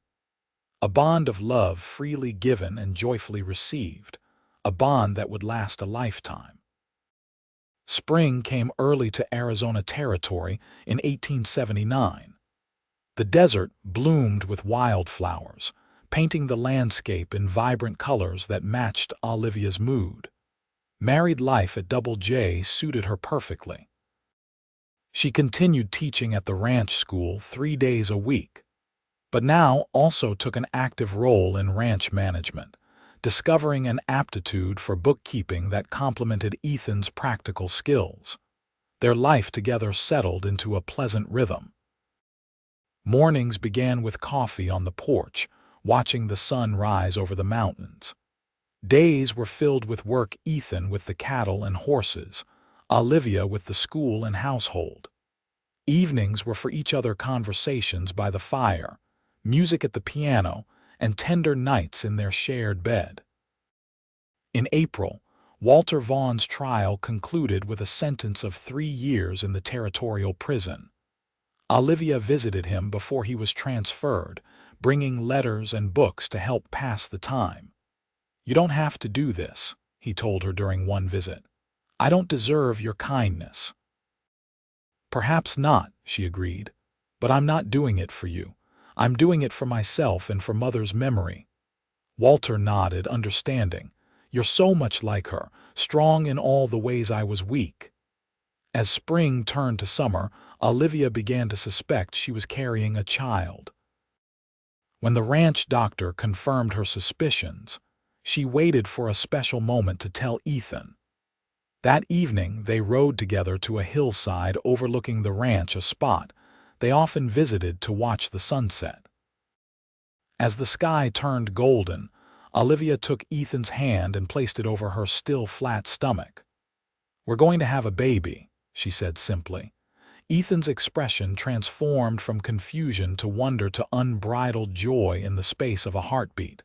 A bond of love freely given and joyfully received, a bond that would last a lifetime. Spring came early to Arizona Territory in 1879. The desert bloomed with wildflowers, painting the landscape in vibrant colors that matched Olivia's mood. Married life at Double J suited her perfectly. She continued teaching at the ranch school 3 days a week, but now also took an active role in ranch management, discovering an aptitude for bookkeeping that complemented Ethan's practical skills. Their life together settled into a pleasant rhythm. Mornings began with coffee on the porch, watching the sun rise over the mountains. Days were filled with work, Ethan with the cattle and horses, Olivia with the school and household. Evenings were for each other, conversations by the fire, music at the piano, and tender nights in their shared bed. In April, Walter Vaughn's trial concluded with a sentence of 3 years in the territorial prison. Olivia visited him before he was transferred, bringing letters and books to help pass the time. "You don't have to do this," he told her during one visit. "I don't deserve your kindness." "Perhaps not," she agreed, "but I'm not doing it for you. I'm doing it for myself and for Mother's memory." Walter nodded, understanding. "You're so much like her, strong in all the ways I was weak." As spring turned to summer, Olivia began to suspect she was carrying a child. When the ranch doctor confirmed her suspicions, she waited for a special moment to tell Ethan. That evening, they rode together to a hillside overlooking the ranch, a spot they often visited to watch the sunset. As the sky turned golden, Olivia took Ethan's hand and placed it over her still flat stomach. "We're going to have a baby," she said simply. Ethan's expression transformed from confusion to wonder to unbridled joy in the space of a heartbeat.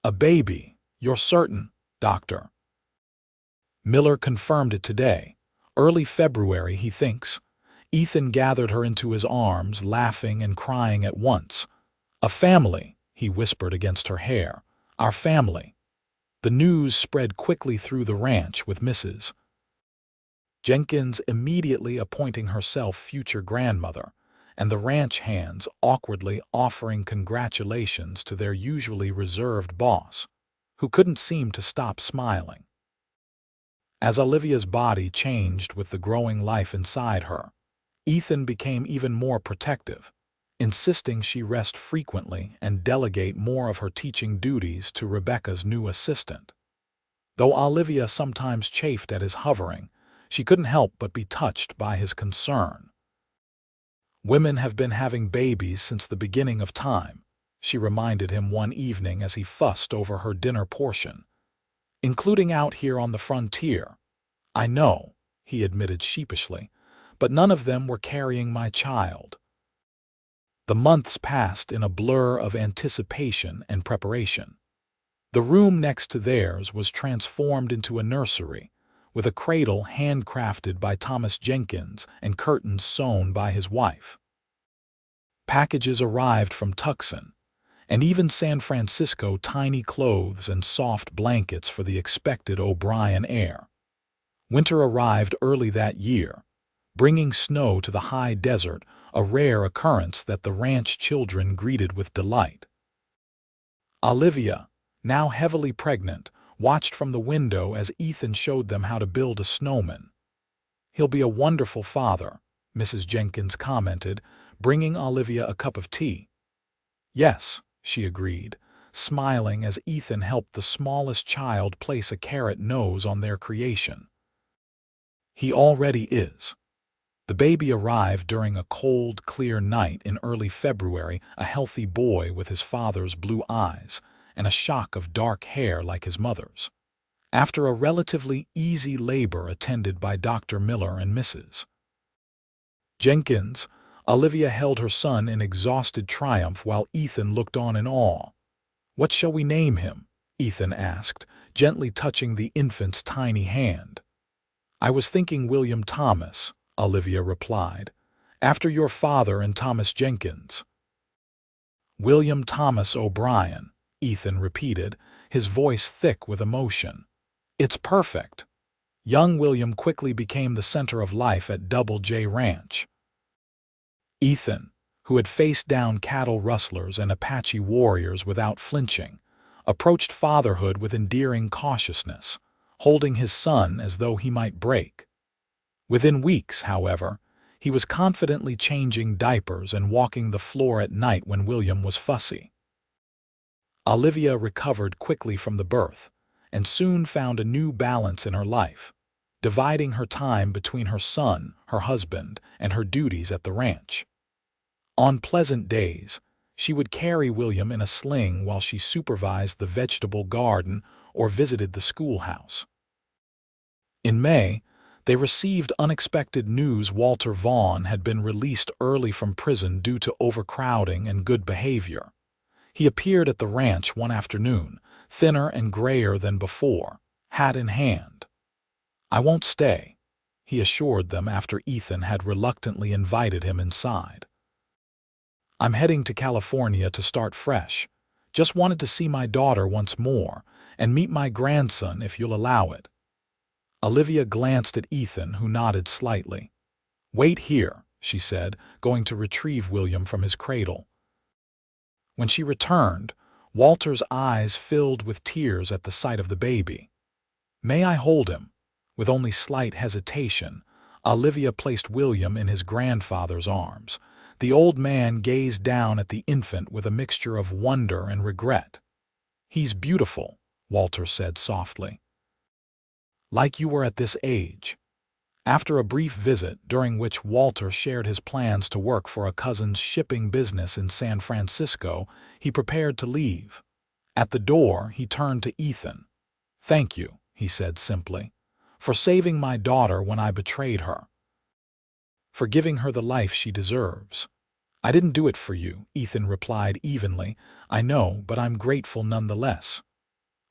"A baby? You're certain, Doctor?" "Miller confirmed it today. Early February, he thinks." Ethan gathered her into his arms, laughing and crying at once. "A family," he whispered against her hair. "Our family." The news spread quickly through the ranch, with Mrs. Jenkins immediately appointing herself future grandmother, and the ranch hands awkwardly offering congratulations to their usually reserved boss, who couldn't seem to stop smiling. As Olivia's body changed with the growing life inside her, Ethan became even more protective, insisting she rest frequently and delegate more of her teaching duties to Rebecca's new assistant. Though Olivia sometimes chafed at his hovering, she couldn't help but be touched by his concern. "Women have been having babies since the beginning of time," she reminded him one evening as he fussed over her dinner portion. "Including out here on the frontier." "I know," he admitted sheepishly, "but none of them were carrying my child." The months passed in a blur of anticipation and preparation. The room next to theirs was transformed into a nursery, with a cradle handcrafted by Thomas Jenkins and curtains sewn by his wife. Packages arrived from Tucson, and even San Francisco, tiny clothes and soft blankets for the expected O'Brien heir. Winter arrived early that year, bringing snow to the high desert, a rare occurrence that the ranch children greeted with delight. Olivia, now heavily pregnant, watched from the window as Ethan showed them how to build a snowman. "He'll be a wonderful father," Mrs. Jenkins commented, bringing Olivia a cup of tea. "Yes," she agreed, smiling as Ethan helped the smallest child place a carrot nose on their creation. "He already is." The baby arrived during a cold, clear night in early February, a healthy boy with his father's blue eyes and a shock of dark hair like his mother's. After a relatively easy labor attended by Dr. Miller and Mrs. Jenkins, Olivia held her son in exhausted triumph while Ethan looked on in awe. "What shall we name him?" Ethan asked, gently touching the infant's tiny hand. "I was thinking William Thomas," Olivia replied, "after your father and Thomas Jenkins." "William Thomas O'Brien," Ethan repeated, his voice thick with emotion. "It's perfect." Young William quickly became the center of life at Double J Ranch. Ethan, who had faced down cattle rustlers and Apache warriors without flinching, approached fatherhood with endearing cautiousness, holding his son as though he might break. Within weeks, however, he was confidently changing diapers and walking the floor at night when William was fussy. Olivia recovered quickly from the birth and soon found a new balance in her life, dividing her time between her son, her husband, and her duties at the ranch. On pleasant days, she would carry William in a sling while she supervised the vegetable garden or visited the schoolhouse. In May, they received unexpected news Walter Vaughn had been released early from prison due to overcrowding and good behavior. He appeared at the ranch one afternoon, thinner and grayer than before, hat in hand. "I won't stay," he assured them after Ethan had reluctantly invited him inside. "I'm heading to California to start fresh. Just wanted to see my daughter once more and meet my grandson if you'll allow it." Olivia glanced at Ethan, who nodded slightly. "Wait here," she said, going to retrieve William from his cradle. When she returned, Walter's eyes filled with tears at the sight of the baby. "May I hold him?" With only slight hesitation, Olivia placed William in his grandfather's arms. The old man gazed down at the infant with a mixture of wonder and regret. "He's beautiful," Walter said softly. "Like you were at this age." After a brief visit, during which Walter shared his plans to work for a cousin's shipping business in San Francisco, he prepared to leave. At the door, he turned to Ethan. "Thank you," he said simply, "for saving my daughter when I betrayed her. For giving her the life she deserves." "I didn't do it for you," Ethan replied evenly. "I know, but I'm grateful nonetheless."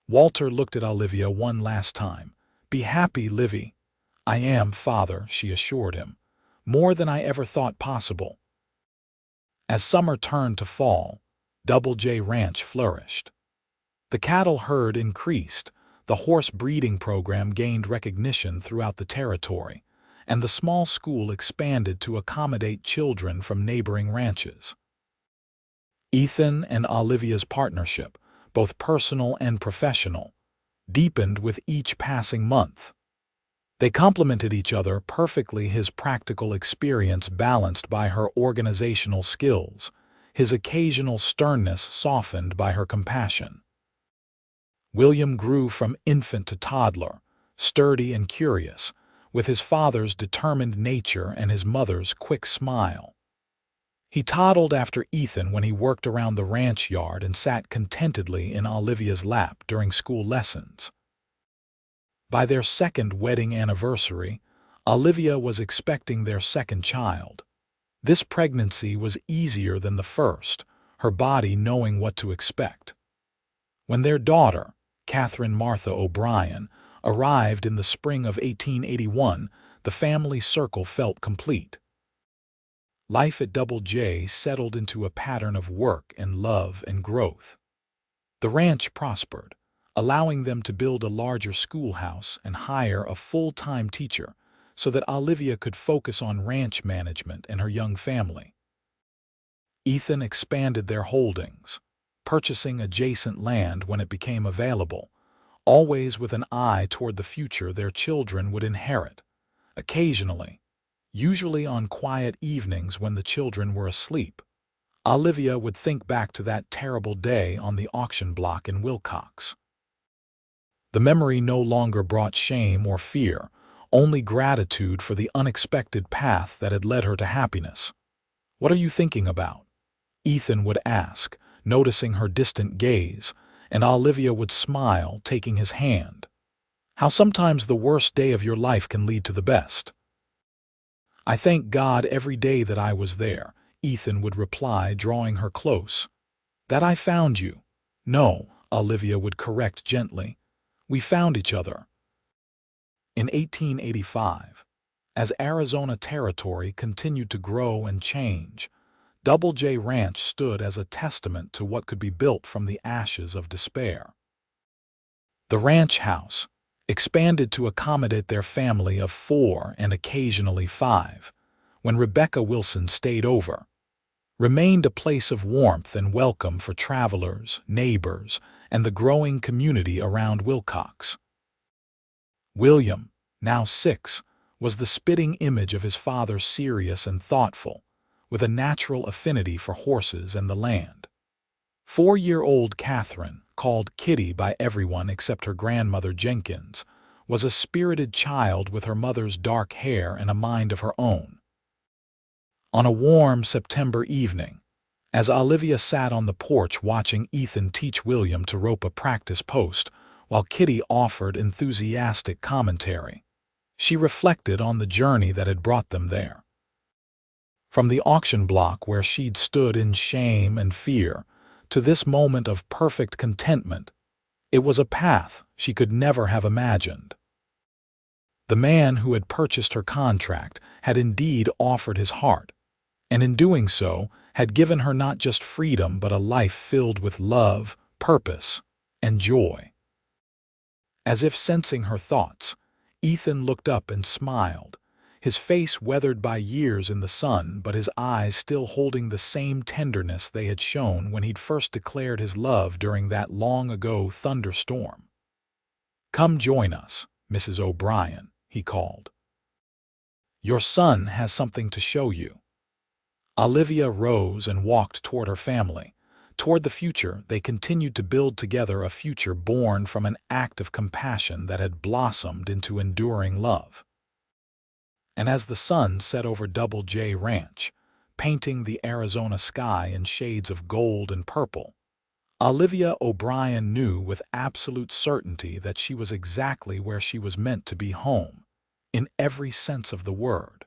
Walter looked at Olivia one last time. "Be happy, Livy." "I am, Father," she assured him. "More than I ever thought possible." As summer turned to fall, Double J Ranch flourished. The cattle herd increased, the horse breeding program gained recognition throughout the territory, and the small school expanded to accommodate children from neighboring ranches. Ethan and Olivia's partnership, both personal and professional, deepened with each passing month. They complemented each other perfectly, his practical experience balanced by her organizational skills, his occasional sternness softened by her compassion. William grew from infant to toddler, sturdy and curious, with his father's determined nature and his mother's quick smile. He toddled after Ethan when he worked around the ranch yard and sat contentedly in Olivia's lap during school lessons. By their second wedding anniversary, Olivia was expecting their second child. This pregnancy was easier than the first, her body knowing what to expect. When their daughter, Catherine Martha O'Brien, arrived in the spring of 1881, the family circle felt complete. Life at Double J settled into a pattern of work and love and growth. The ranch prospered, allowing them to build a larger schoolhouse and hire a full-time teacher so that Olivia could focus on ranch management and her young family. Ethan expanded their holdings, purchasing adjacent land when it became available, always with an eye toward the future their children would inherit. Occasionally, usually on quiet evenings when the children were asleep, Olivia would think back to that terrible day on the auction block in Wilcox. The memory no longer brought shame or fear, only gratitude for the unexpected path that had led her to happiness. "What are you thinking about?" Ethan would ask, noticing her distant gaze, and Olivia would smile, taking his hand. "How sometimes the worst day of your life can lead to the best." "I thank God every day that I was there," Ethan would reply, drawing her close. "That I found you." "No," Olivia would correct gently. "We found each other." In 1885, as Arizona Territory continued to grow and change, Double J Ranch stood as a testament to what could be built from the ashes of despair. The ranch house, expanded to accommodate their family of 4 and occasionally 5, when Rebecca Wilson stayed over, remained a place of warmth and welcome for travelers, neighbors, and the growing community around Wilcox. William, now 6, was the spitting image of his father, serious and thoughtful, with a natural affinity for horses and the land. 4-year-old Catherine, called Kitty by everyone except her grandmother Jenkins, was a spirited child with her mother's dark hair and a mind of her own. On a warm September evening, as Olivia sat on the porch watching Ethan teach William to rope a practice post, while Kitty offered enthusiastic commentary, she reflected on the journey that had brought them there. From the auction block where she'd stood in shame and fear, to this moment of perfect contentment, it was a path she could never have imagined. The man who had purchased her contract had indeed offered his heart, and in doing so had given her not just freedom but a life filled with love, purpose, and joy. As if sensing her thoughts, Ethan looked up and smiled, his face weathered by years in the sun but his eyes still holding the same tenderness they had shown when he'd first declared his love during that long-ago thunderstorm. "Come join us, Mrs. O'Brien," he called. "Your son has something to show you." Olivia rose and walked toward her family. Toward the future, they continued to build together a future born from an act of compassion that had blossomed into enduring love. And as the sun set over Double J Ranch, painting the Arizona sky in shades of gold and purple, Olivia O'Brien knew with absolute certainty that she was exactly where she was meant to be, home, in every sense of the word.